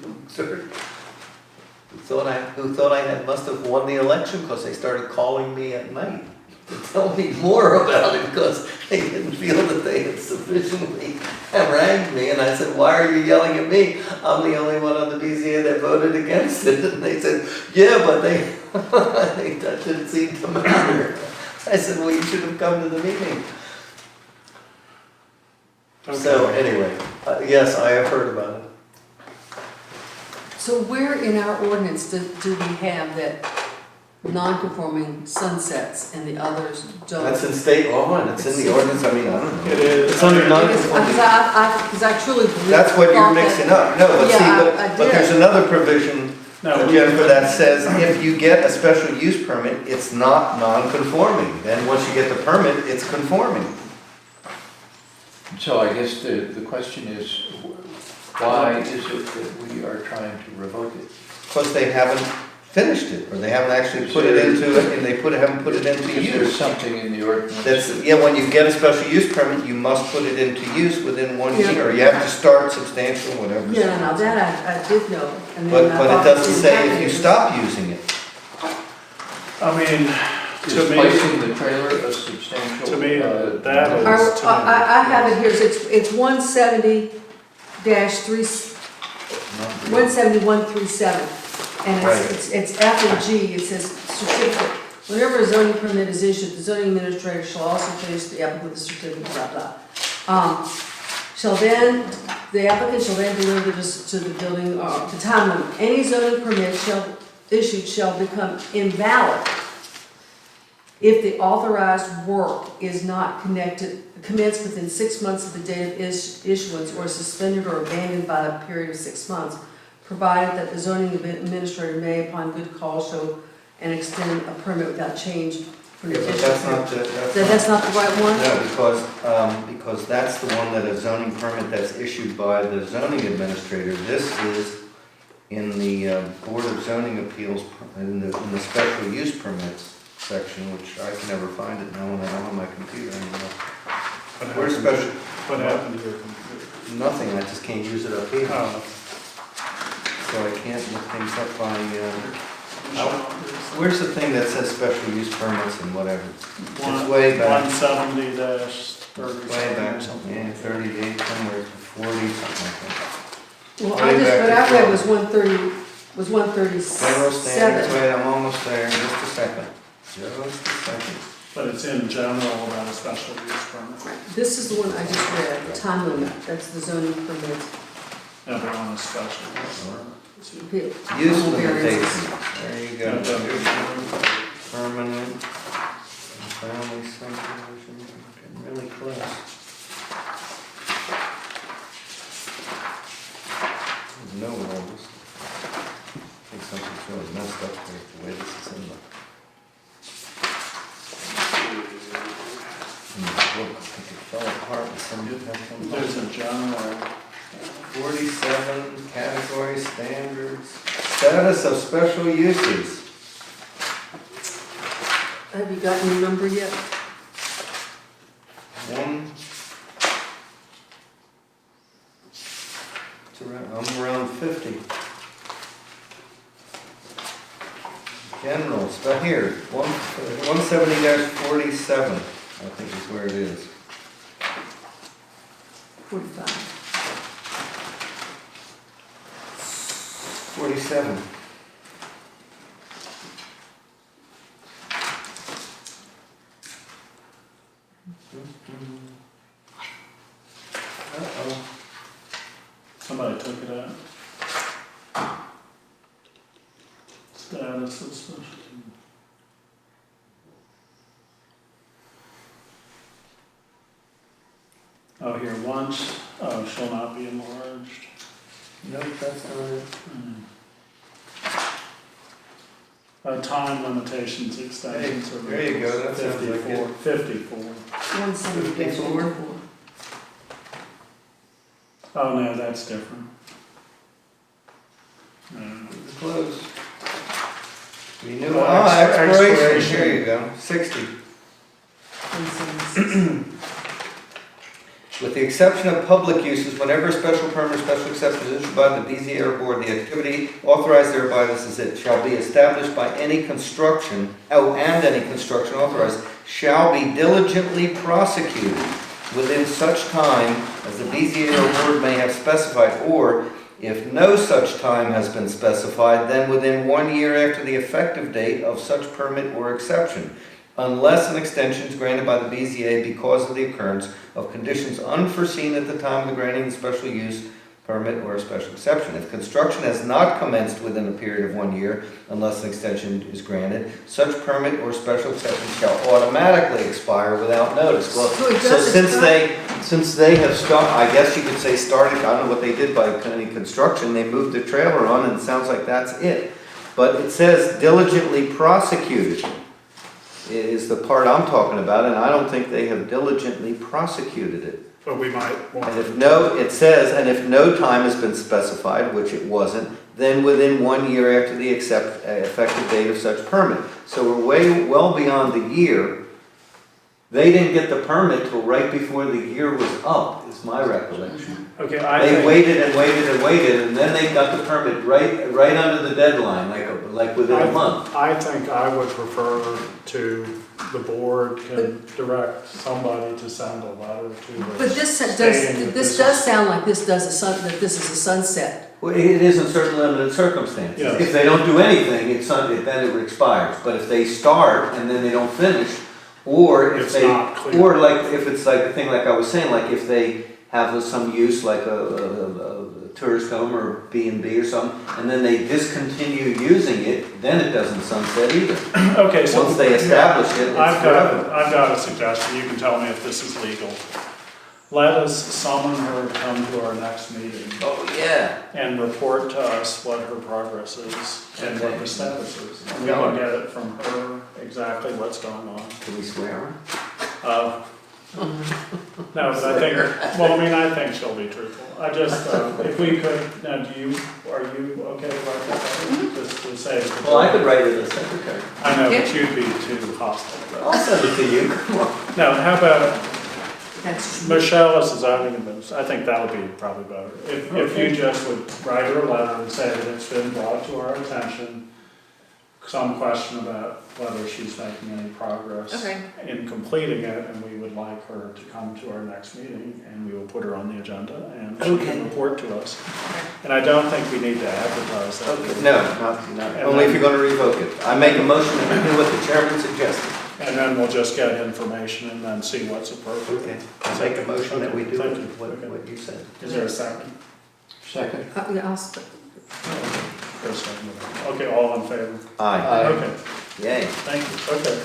thought I must have won the election because they started calling me at night to tell me more about it because they didn't feel that they had sufficiently harangued me. And I said, why are you yelling at me? I'm the only one on the BZA that voted against it. And they said, yeah, but that didn't seem to matter. I said, well, you should have come to the meeting. Okay. So anyway, yes, I have heard about it. So where in our ordinance do we have that non-conforming sunsets and the others don't? That's in state law and it's in the ordinance. I mean, I don't know. It is. It's under Because non-conforming. I truly believe. That's what you're thought mixing that- up. No, but Yeah, I see, but there's did. another provision, No, Jennifer, that says if you get a special use permit, it's not non-conforming. Then once you get the permit, it's conforming. So I guess the question is, why is it that we are trying to revoke it? Because they haven't finished it, or they haven't actually put it into it, and they haven't put it into Is there use. something in the ordinance? When you get a special use permit, you must put it into use within 1 Yeah. year. You have to start substantial, whatever. Yeah, now that I did know. And But then I it thought doesn't the say if intent you is- stop using it. I mean, Is to me, placing the trailer a substantial? To me, that I is- I have it here, so it's 17137, and Right. it's after G, it says certificate. Whenever a zoning permit is issued, the zoning administrator shall also finish the applicant with the certificate, blah, blah. The applicant shall then deliver this to the building, the time limit. Any zoning permit issued shall become invalid if the authorized work is not commenced within 6 months of the date of issuance or suspended or abandoned by a period of 6 months, provided that the zoning administrator may, upon good cause, show and extend a permit without change from the Yeah, but additional that's not period. the. That's not the right one? No, because that's the one that a zoning permit that's issued by the zoning administrator. This is in the Board of Zoning Appeals, in the special use permits section, which I can never find it now when I don't have my computer anymore. Where's special? What happened to your computer? Nothing, I just can't use it up here. Oh. So I can't look things up by, where's the thing that says special use permits and whatever? It's way back. 170-37. Way back, yeah, 38, somewhere to 40, something like that. Well, Way back what I to read was 137. General standards, wait, I'm almost there, just a second. Just a second. But it's in general about a special use permit. This is the one I just read, time limit, that's the zoning permit. Never on a special use permit. Use limitations, there you go. Yeah. Permanent, family subdivision, getting really close. No rules. I think something's really messed up here, the way this is in the book. I think it fell apart with some new There's a general, 47 category standards. Status of special uses. Have you gotten your number yet? One. I'm around 50. General, but here, 170-47, I think is where it is. 45. 47. Uh-oh. somebody took it out. Status of special. Oh, here, once, shall not be enlarged. Nope, that's not it. Time limitations, extensions. or There you go, that sounds like 54. it. 54. 170-44. Oh, no, that's different. Close. Renew, Well, expiration, expiration. here you go, 60. 176. With the exception of public uses, whenever a special permit or special exception is issued by the BZA board, the activity authorized thereby, this is it, shall be established by any construction, and any construction authorized, shall be diligently prosecuted within such time as the BZA board may have specified, or if no such time has been specified, then within 1 year after the effective date of such permit or exception, unless an extension is granted by the BZA because of the occurrence of conditions unforeseen at the time of the granting of the special use permit or a special exception. If construction has not commenced within a period of 1 year, unless an extension is granted, such permit or special exception shall automatically expire without notice. Well, So it so does since they have started, I guess you could say started, I don't know what they did by any construction, they moved the trailer on and it sounds like that's it. But it says diligently prosecuted is the part I'm talking about, and I don't think they have diligently prosecuted it. But we might want And if no, it says, and if no time has been specified, which it wasn't, then within 1 year after the effective date of such permit. So we're well beyond the year. They didn't get the permit till right before the year was up, is my recollection. Okay, I They think, waited and waited and waited, and then they got the permit right under the deadline, like within a month. I think I would prefer to, the board can direct somebody to send a letter to the. But this stating that does sound like this that this is a sunset. Well, it is in certain limited circumstances. Yes. If they don't do anything, then it expires. But if they start and then they don't finish, or if It's they, not clear. or like if it's like a thing like I was saying, like if they have some use like a tourist home or B&B or something, and then they discontinue using it, then it doesn't sunset either. Okay, so. Once they establish it, it's I've forever. got a suggestion, you can tell me if this is legal. Let us summon her to come to our next meeting Oh, yeah. and report to us what her progress is and what the status is. And we Yeah. can get it from her, exactly what's going on. Can we swear her? No, but I think, well, I mean, I think she'll be truthful. I just, if we could, now, are you okay with that? Just to say. that- Well, I could write it as secretary. I know, but you'd be too hostile. I'll but- send it to you. Come on. No, how about That's Michelle as the zoning administrator? I think that would be probably better. If you just would write her a letter and say that it's been brought to our attention, some question about whether she's making any progress Okay. in completing it, and we would like her to come to our next meeting, and we will put her on the agenda, and she Okay. can report to us. And I don't think we need to advertise that. Okay, no, not, only if you're gonna revoke it. I make a motion that we do what the chairman suggested. And then we'll just get information and then see what's appropriate. Okay, I make a motion that we do Thank you. what you said. Is there a second? Second. yeah, First second. Okay, all in favor? Aye. Okay, Yay. thank you, okay.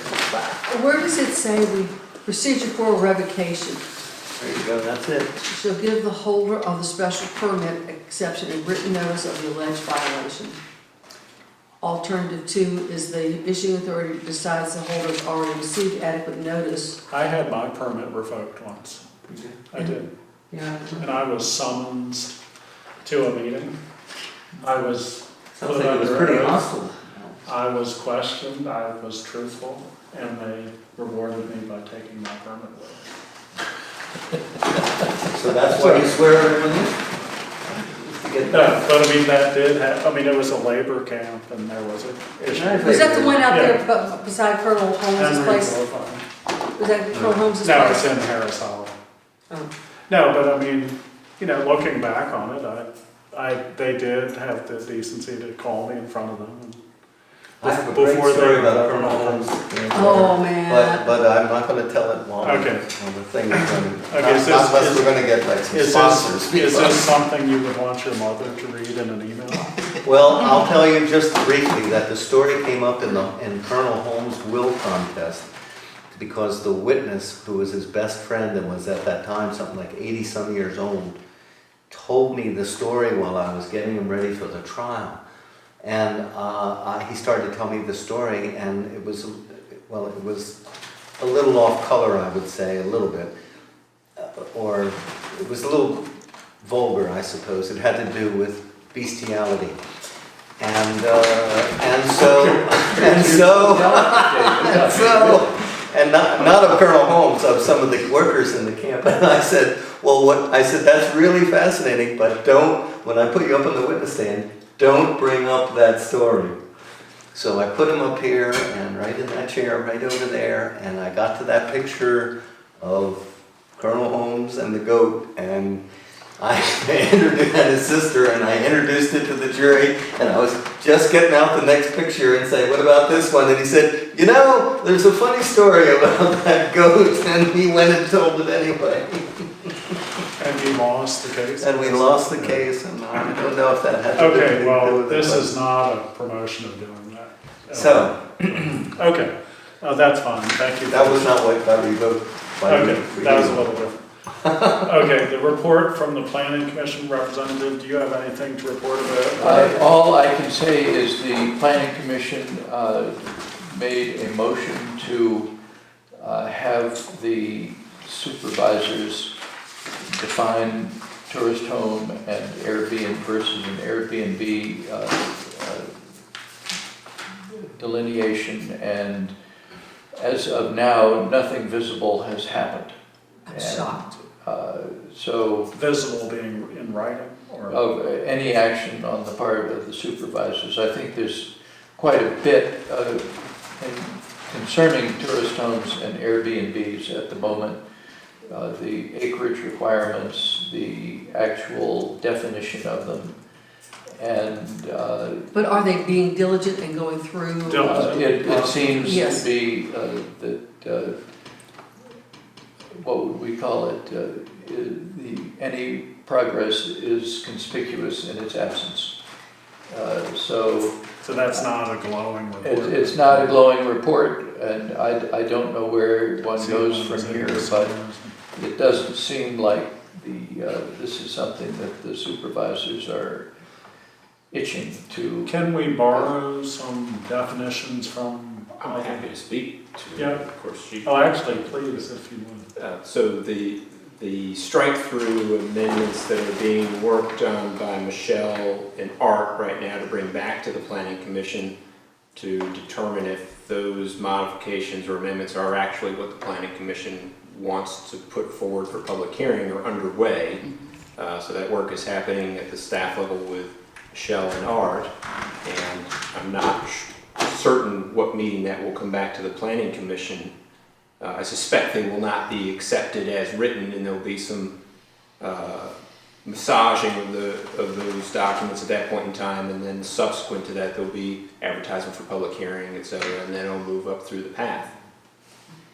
where does it say the procedure for revocation? There you go, that's it. Shall give the holder of the special permit exception a written notice of the alleged violation. Alternative 2 is the issuing authority decides the holder has already received adequate notice. I had my permit revoked once. I did. Yeah. And I was summoned to a meeting. I was Sounds like it was pretty hostile. I was questioned, I was truthful, and they rewarded me by taking my permit away. So that's why you swear everyone in? To get No, that. but I mean, that did I mean, it was a labor camp and there was an issue. Nice. Was that the one out there Yeah. beside Colonel Holmes' Henry place? Glorifying. Was that Colonel Holmes' No, place? it's in Harris Hollow. Oh. No, but I mean, looking back on it, they did have the decency to call me in front of them. And I have a great before they- story about Colonel Holmes. Oh, man. But I'm not gonna tell it while on Okay. the thing is running. Okay, is Not this- unless is- we're gonna get like some Is sponsors. this something you would want your mother to read in an email? Well, I'll tell you just briefly that the story came up in Colonel Holmes' will contest because the witness, who was his best friend and was at that time something like 80-some years old, told me the story while I was getting him ready for the trial. And he started to tell me the story, and it was a little off color, I would say, a little bit. Or it was a little vulgar, I suppose. It had to do with bestiality. And not of Colonel Holmes, of some of the workers in the camp. And I said, that's really fascinating, but when I put you up on the witness stand, don't bring up that story. So I put him up here and right in that chair, right over there, and I got to that picture of Colonel Holmes and the goat, and I introduced his sister, and I introduced it to the jury, and I was just getting out the next picture and saying, what about this one? And he said, there's a funny story about that goat, and he went and told it anyway. And you lost the case? And we lost the case, and I don't know if that had to do Okay, anything well, with it, this but- is not a promotion of doing that. So, Okay, that's fine, thank you. that was not what got revoked by you. Okay, that was a little different. Okay, the report from the Planning Commission representative, do you have anything to report about? All I can say is the Planning Commission made a motion to have the supervisors define tourist home and Airbnb versus an Airbnb delineation, and as of now, nothing visible has happened. I'm shocked. So, Visible being in writing, or? of any action on the part of the supervisors. I think there's quite a bit concerning tourist homes and Airbnbs at the moment. The acreage requirements, the actual definition of them, and But are they being diligent and going through? it seems Yes. to be that, what would we call it? Any progress is conspicuous in its absence. So that's not a glowing report? it's not a glowing report, and I don't know where one goes from here, but it doesn't seem like this is something that the supervisors are itching to. Can we borrow some definitions from? I'm happy to speak to Yeah. it, of course. Actually, please, if you would. So the strike-through amendments that are being worked on by Michelle and Art right now to bring back to the Planning Commission to determine if those modifications or amendments are actually what the Planning Commission wants to put forward for public hearing are underway. So that work is happening at the staff level with Michelle and Art, and I'm not certain what meeting that will come back to the Planning Commission. I suspect they will not be accepted as written, and there will be some massaging of those documents at that point in time, and then subsequent to that there will be advertisement for public hearing, etc., and then it'll move up through the path.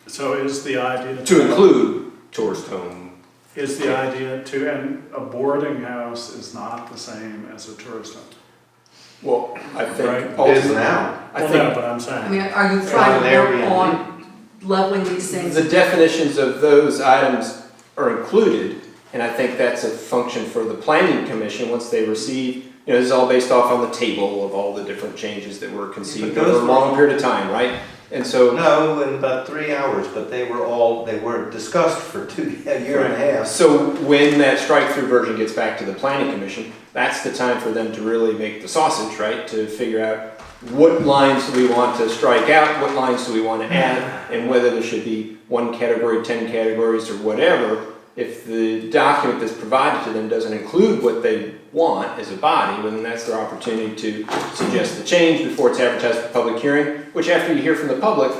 So is the idea To include tourist home. Is the idea to, and a boarding house is not the same as a tourist home? Well, I think Right. It is now. I Well, think no, but I'm I saying, mean, are you trying to Airbnb. work on leveling these things? the definitions of those items are included, and I think that's a function for the Planning Commission once they receive, this is all based off on the table of all the different changes that were conceived But those over a long period of time, right? And so, No, in about 3 hours, but they were discussed for a year and a half. so when that strike-through version gets back to the Planning Commission, that's the time for them to really make the sausage, right? To figure out what lines do we want to strike out, what lines do we want to add, and whether there should be 1 category, 10 categories, or whatever. If the document that's provided to them doesn't include what they want as a body, then that's their opportunity to suggest the change before it's advertised for public hearing, which after you hear from the public,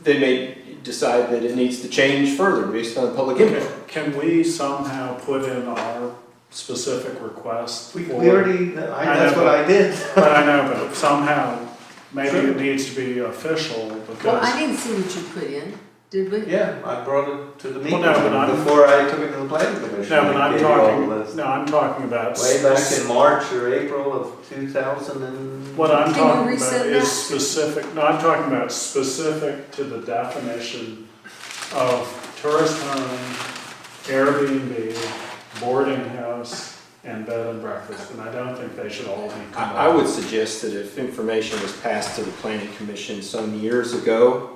they may decide that it needs to change further based on public input. can we somehow put in our specific request? We for- already, that's what I did. But I know, but somehow, maybe it needs to be official Well, because, I didn't see what you put in. Did we? Yeah, I brought it to the meeting no, but I'm- before I took it to the planning commission. No, but I I'm gave you all the talking, list. no, I'm talking about. Way back in March or April of 2000 and... What I'm Can you talking about resend is that? specific, no, I'm talking about specific to the definition of tourist home, Airbnb, boarding house, and bed and breakfast, and I don't think they should all be combined. I would suggest that if information was passed to the planning commission some years ago,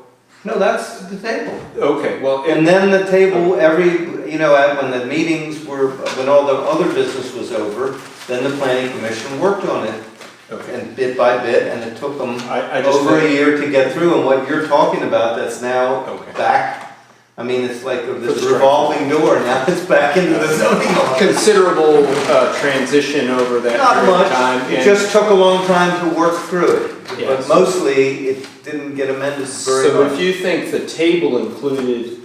No, that's the table. okay, well, And then the table, when the meetings were, when all the other business was over, then the planning commission worked on it, okay. and bit by bit, and it took them I just over a think, year to get through, and what you're talking about, that's now okay. back, I mean, it's like For this the strike. revolving door, now it's back into the zoning law. Considerable transition over that Not period of much, time. it and- just took a long time to work through it, but Yes. mostly, it didn't get amended very So if much. you think the table included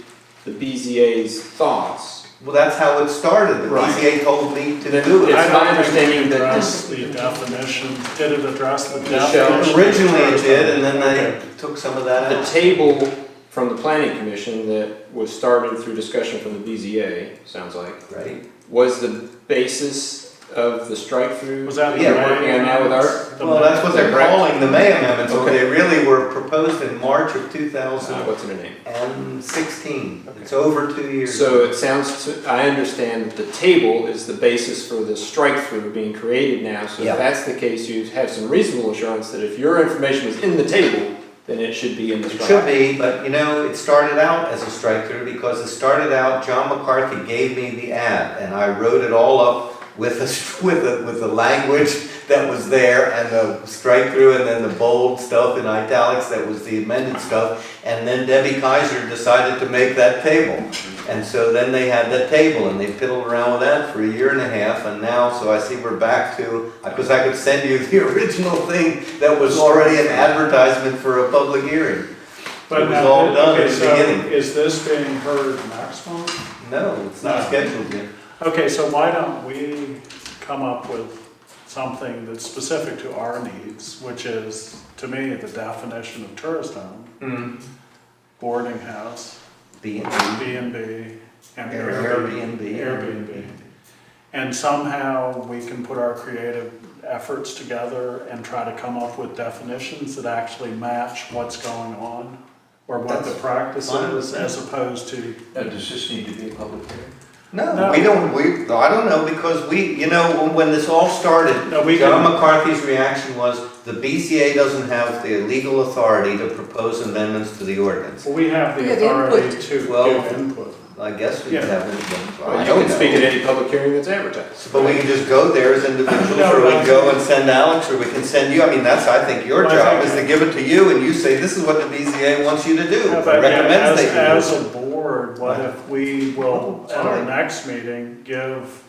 the BZA's thoughts, Well, that's how it started, the Right. BZA told me to Then do it. it's I my don't think understanding it that addressed the definition, did it address the Michelle, definition? Originally it did, and then Okay. they took some of that the out. table from the planning commission that was started through discussion from the BZA, sounds like, Right. was the basis of the strike-through. Was that the Yeah, May working on now with amendments? Art? The Well, May- that's what they're Correct. calling the May amendments, but Okay. they really were proposed in March of 2016. What's in her name? It's over 2 years. So it sounds, I understand that the table is the basis for the strike-through being created now. So Yeah. if that's the case, you have some reasonable assurance that if your information was in the table, then it should be in the It strike-through. should be, but it started out as a strike-through because it started out, John McCarthy gave me the ad, and I wrote it all up with the language that was there, and the strike-through, and then the bold stuff in italics that was the amended stuff, and then Debbie Kaiser decided to make that table. And so then they had that table, and they fiddled around with that for a year and a half, and now, so I see we're back to, because I could send you the original thing that was already an advertisement for a public hearing. But It was now, all done okay, at the so beginning. is this being heard next month? No, it's not No. scheduled yet. Okay, so why don't we come up with something that's specific to our needs, which is, to me, the definition of tourist home, boarding house, B&B. B&B, and Airbnb. Airbnb. And somehow we can put our creative efforts together and try to come up with definitions that actually match what's going on, or what the That's practice fine with is, me. as opposed to, Now, does this need to be a public hearing? No, No. I don't know, because when this all started, no, we John can, McCarthy's reaction was, the BCA doesn't have the legal authority to propose amendments to the ordinance. well, we have We the have authority input. to Well, give input. I guess we Yeah. haven't been, Well, I you don't can speak at know. any public hearing that's advertised. But we can just go there as individuals, No, or we no. can go and send Alex, or we can send you, I mean, that's, I think, your Well, I job, think- is to give it to you, and you say, this is what the BCA wants you to do, How or about, yeah, recommends they as do. a board, what if we will, at our next meeting, give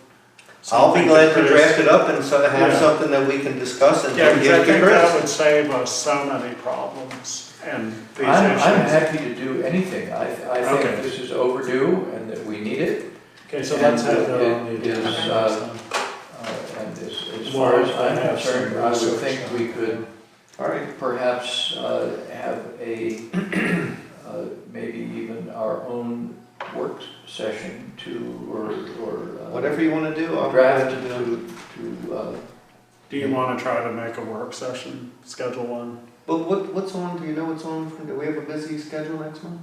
I'll be something glad to Chris- draft it up and sort of have Yeah. something that we can discuss and Yeah, then because I give to think that Chris. would save us so many problems and these I'm issues. happy to do anything. I Okay. think this is overdue and that we need it. Okay, so let's And have that on the it agenda. is, next time. And as Well, far as I I'm have concerned, some I would research think on we it. could All right, perhaps have a, maybe even our own work session or whatever you want to do, I'll be draft glad to do. to, Do you want to try to make a work session, schedule one? But what's on, do you know what's on, do we have a busy schedule next month?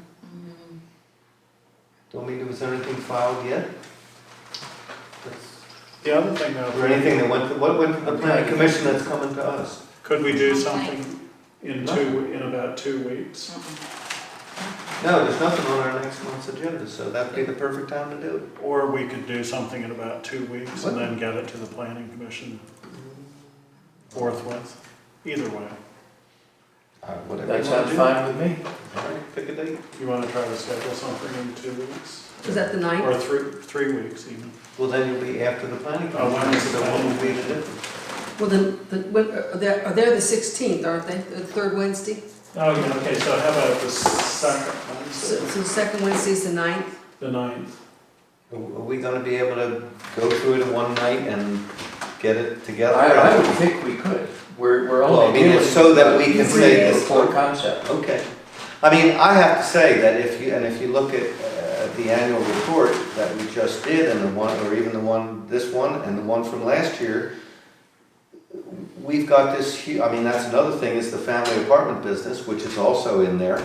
Don't mean, was there anything filed yet? That's- The other thing Is there anything that what went to the planning commission that's coming to us? could we do something in about 2 weeks? No, there's nothing on our next month's agenda, so that'd be the perfect time to do it. Or we could do something in about 2 weeks and then get it to the planning commission forthwith, either way. Whatever that you want sounds to do. fine with me. All right, pick a date. You want to try to schedule something in 2 weeks? Is that the ninth? Or 3 weeks even? Well, then you'll be after the planning Oh, when is commission, the so planning when will be the difference? Well, then, they're the 16th, aren't they? The third Wednesday? Oh, yeah, okay, so how about the second So Wednesday, the second Wednesday's the 9th? the 9th? Are we gonna be able to go through it in one night and get it together? I would think we could. We're Well, I only mean, dealing. it's so that we can say this. Core concept. Okay, I mean, I have to say that if you look at the annual report that we just did, and the one, or even this one, and the one from last year, we've got this, I mean, that's another thing, is the family apartment business, which is also in there.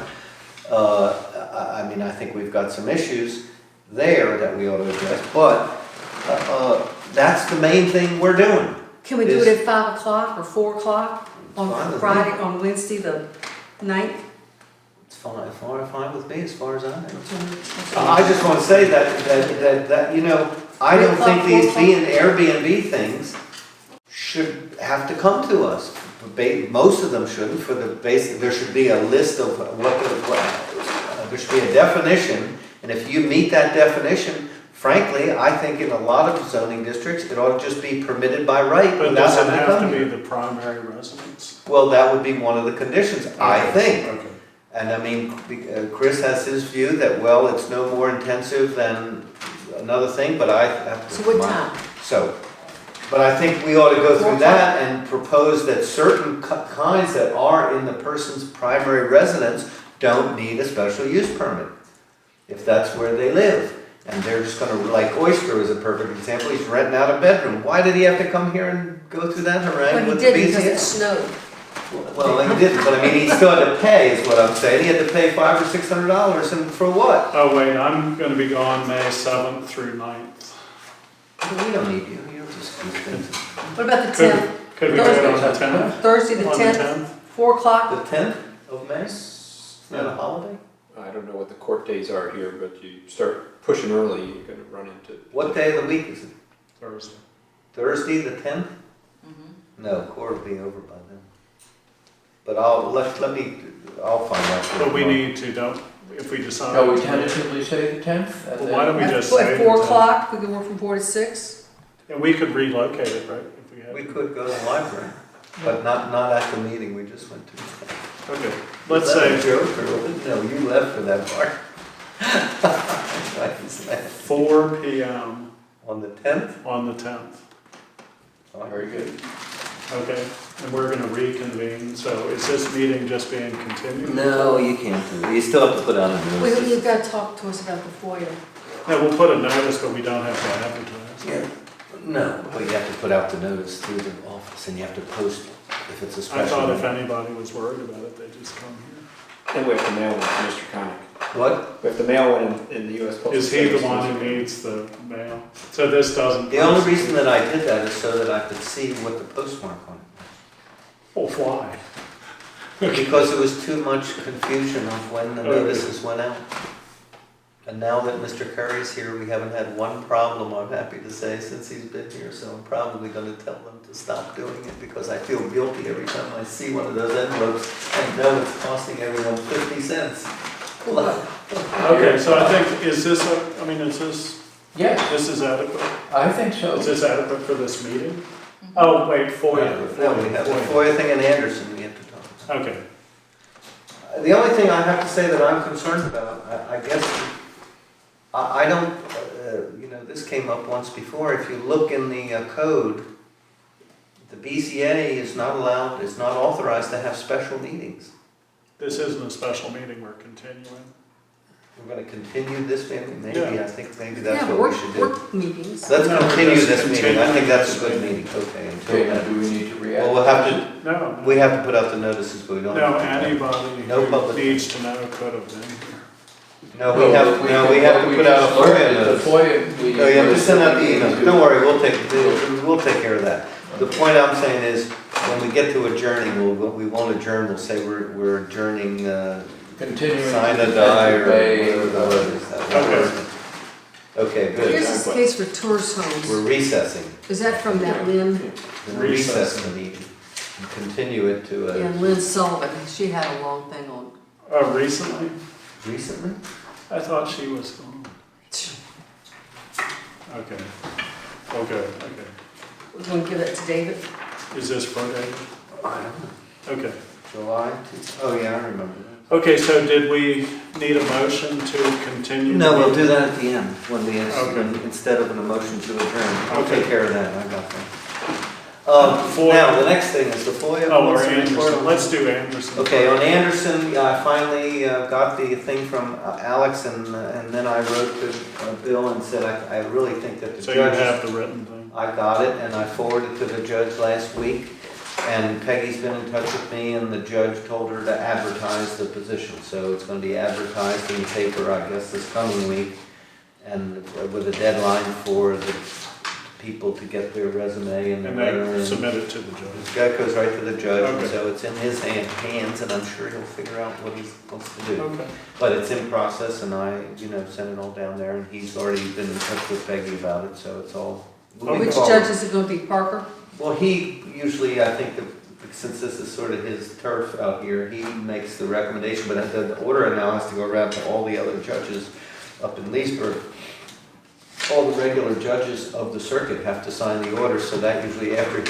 I mean, I think we've got some issues there that we ought to address, but that's the main thing we're doing. Can we do it at 5 o'clock or 4 o'clock Fine on with Friday, on Wednesday, the 9th? It's fine with me as far as I know. I just want to say that, you know, I don't think these Airbnb things should have to come to us. Most of them shouldn't, for the basic, there should be a list of there should be a definition, and if you meet that definition, frankly, I think in a lot of zoning districts, it ought to just be permitted by right. But without does it having have to come be here. the primary residence? Well, that would be one of the conditions, I think. Okay. And I mean, Chris has his view that, well, it's no more intensive than another thing, but I have to. So what time? So, but I think we ought to go 4 through o'clock? that and propose that certain kinds that are in the person's primary residence don't need a special use permit, if that's where they live. And they're just gonna, like Oyster is a perfect example, he's renting out a bedroom. Why did he have to come here and go through that harangue Well, he with the did because BZA? it snowed. Well, he didn't, but I mean, he still had to pay, is what I'm saying. He had to pay $500 or $600, and for what? Oh, wait, I'm gonna be gone May 7th through 9th. We don't need you, you don't just do things. What about the Could 10th? could we do it on the 10th? Thursday the On the 10th, 4 o'clock? The 10th of May? Is that a holiday? I don't know what the court days are here, but you start pushing early, you're gonna run into. What day of the week is it? Thursday. Thursday, the 10th? No, court will be over by then. But I'll find out. But we need to, if we decide. Shall we tentatively say the 10th? Well, why don't we just At say? 4 the 10th? o'clock, we can work from 4 to 6? And we could relocate it, right, if we had. We could go to the library, but not at the meeting we just went to. Okay, let's Was that a say joke, or no, you left for that part. I was laughing. 4 PM On the 10th? on the 10th. Very good. Okay, and we're gonna reconvene, so is this meeting just being continued? No, you can't do it. You still have to put out a Wait, notice. you've got to talk to us about the FOIA. No, we'll put a notice, but we don't have to advertise. Yeah. No, but you have to put out the notice through the office, and you have to post it if it's a special. I thought if meeting. anybody was worried about it, they'd just come here. And we have to mail one to Mr. Connick. What? We have to mail one in the US Postal Is he the Service. one who needs the mail? So this doesn't. The only reason that I did that is so that I could see what the postmark on it Oh, why? was. Because there was too much confusion of when the notices went out. And now that Mr. Curry's here, we haven't had one problem, I'm happy to say, since he's been here, so I'm probably gonna tell them to stop doing it, because I feel guilty every time I see one of those envelopes and know it's costing everyone 50 cents. Okay, so I think, is this Yes, this is adequate? I think so. Is this adequate for this meeting? Oh, wait, FOIA. No, we have the FOIA thing in Anderson we have to talk about. Okay, The only thing I have to say that I'm concerned about, I guess, I don't, this came up once before. If you look in the code, the BZA is not authorized to have special meetings. this isn't a special meeting, we're continuing. We're going to continue this meeting, maybe, Yeah. I think maybe that's Yeah, what we should do. work meetings. Let's No, we're continue just this meeting, I think that's a good continuing meeting, okay. Okay, Until now then. do we need to react? Well, we'll have to, No. we have to put out the notices, but we don't. No, have to- anybody No who public- needs to know could have been here. No, we have to put out a FOIA notice. The FOIA meeting. Oh, yeah, just send out the email. Don't worry, we'll take care of that. The point I'm saying is, when we get to adjourning, we won't adjourn, we'll say we're adjourning, Continuing. sign a to die or Bay, whatever that is. Okay. Okay, good. Here's this case for tourist homes. We're recessing. Is that from that Lynn? We're recessing the meeting and continue it to Yeah, Lynn Sullivan, she had a long thing on. Recently? recently? I thought she was gone. Okay. Oh, good, okay. We're going to give it to David. Is this for David? I don't know. Okay. July? Oh, yeah, I remember that. Okay, so did we need a motion to continue? No, we'll do that at the end, when we, Okay. instead of an motion to adjourn. I'll Okay. take care of that, I got that. FOIA. Now, the next thing is the FOIA. Oh, or What's the report Anderson, on- let's do Anderson. Okay, on Anderson, I finally got the thing from Alex, and then I wrote to Bill and said, I really think that the So you judge. have the written thing. I got it, and I forwarded it to the judge last week, and Peggy's been in touch with me, and the judge told her to advertise the position, so it's gonna be advertised in the paper, I guess, this coming week, and with a deadline for the people to get their resume and their And letter. then and- submit it to the judge. That goes right to the judge, and Okay. so it's in his hands, and I'm sure he'll figure out what he's supposed to do. Okay. But it's in process, and I, sent it all down there, and he's already been in touch with Peggy about it, so it's all moving Which forward. judge is it gonna be, Parker? Well, he usually, I think, since this is sort of his turf out here, he makes the recommendation, but the order now has to go around to all the other judges up in Leesburg. All the regular judges of the circuit have to sign the order, so that usually after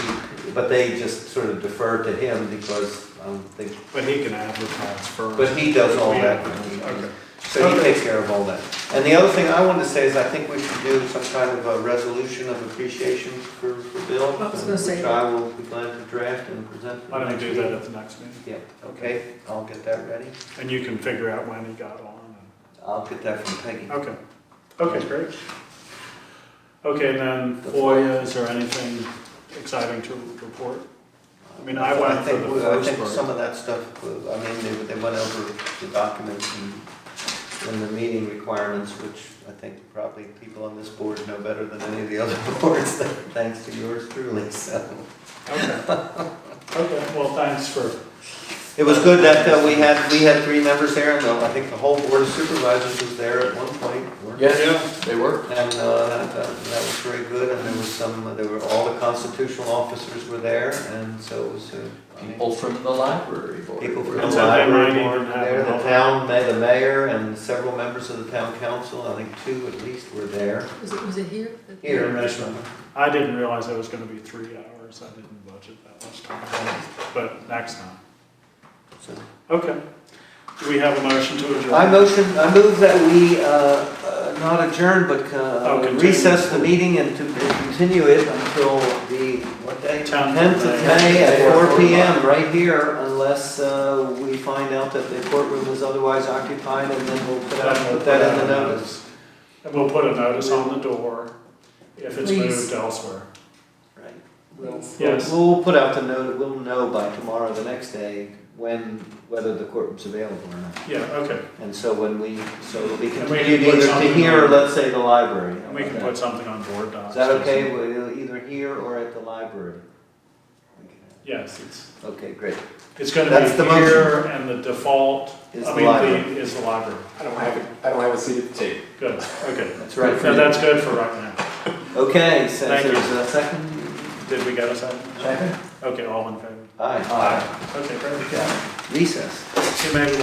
but they just sort of defer to him because I don't think, But he can advertise first. but he does all that. Okay. So he takes care of all that. And the other thing I wanted to say is I think we should do some kind of a resolution of appreciation for Bill. I was gonna say Which I will be glad to draft and present. Why don't we do that at the next meeting? Yeah, okay, I'll get that ready. And you can figure out when he got on. I'll get that from Peggy. Okay. Okay, great. Okay, and then FOIA, is there anything exciting to report? I mean, I went for the I first think part. some of that stuff, they went over the documents and the meeting requirements, which I think probably people on this board know better than any of the other boards, thanks to yours truly, so. Okay. Okay, well, thanks for, It was good that we had 3 members there, and I think the whole board of supervisors was there at one point. weren't they? Yes, they were. And that was very good, and there were all the constitutional officers were there, and so it was. People from the library board. People from And the so they library might board even were have there, another- the town, the mayor, and several members of the town council, I think 2 at least were there. Was it here? Here, I didn't realize it was gonna be 3 hours. I didn't budget that much time, but next time. So, Okay. Do we have a motion to adjourn? I move that we, not adjourn, but continue. recess the meeting and to continue it until the, what day? 10th of May at 4 PM, right here, unless we find out that the courtroom is otherwise occupied, and then we'll put that in the notice. And we'll put a notice on the door if it's Please. moved elsewhere. Right. Yes. We'll put out the note, we'll know by tomorrow, the next day, whether the courtroom's available or not. Yeah, okay. And so it'll be And we continued can put either to something here or on- let's say the library. And we can put something on board docs. Is that okay, either here or at the library? Yes, it's, Okay, great. it's gonna That's the be motion. here and the default, Is I the mean, library. is the library. I don't have a seat at the table. Good, okay. That's right. Now, that's good for right now. Okay, so Thank you. there's a second? Did we get a second? Second? Okay, all in favor? Aye. Okay, great. Recess. You may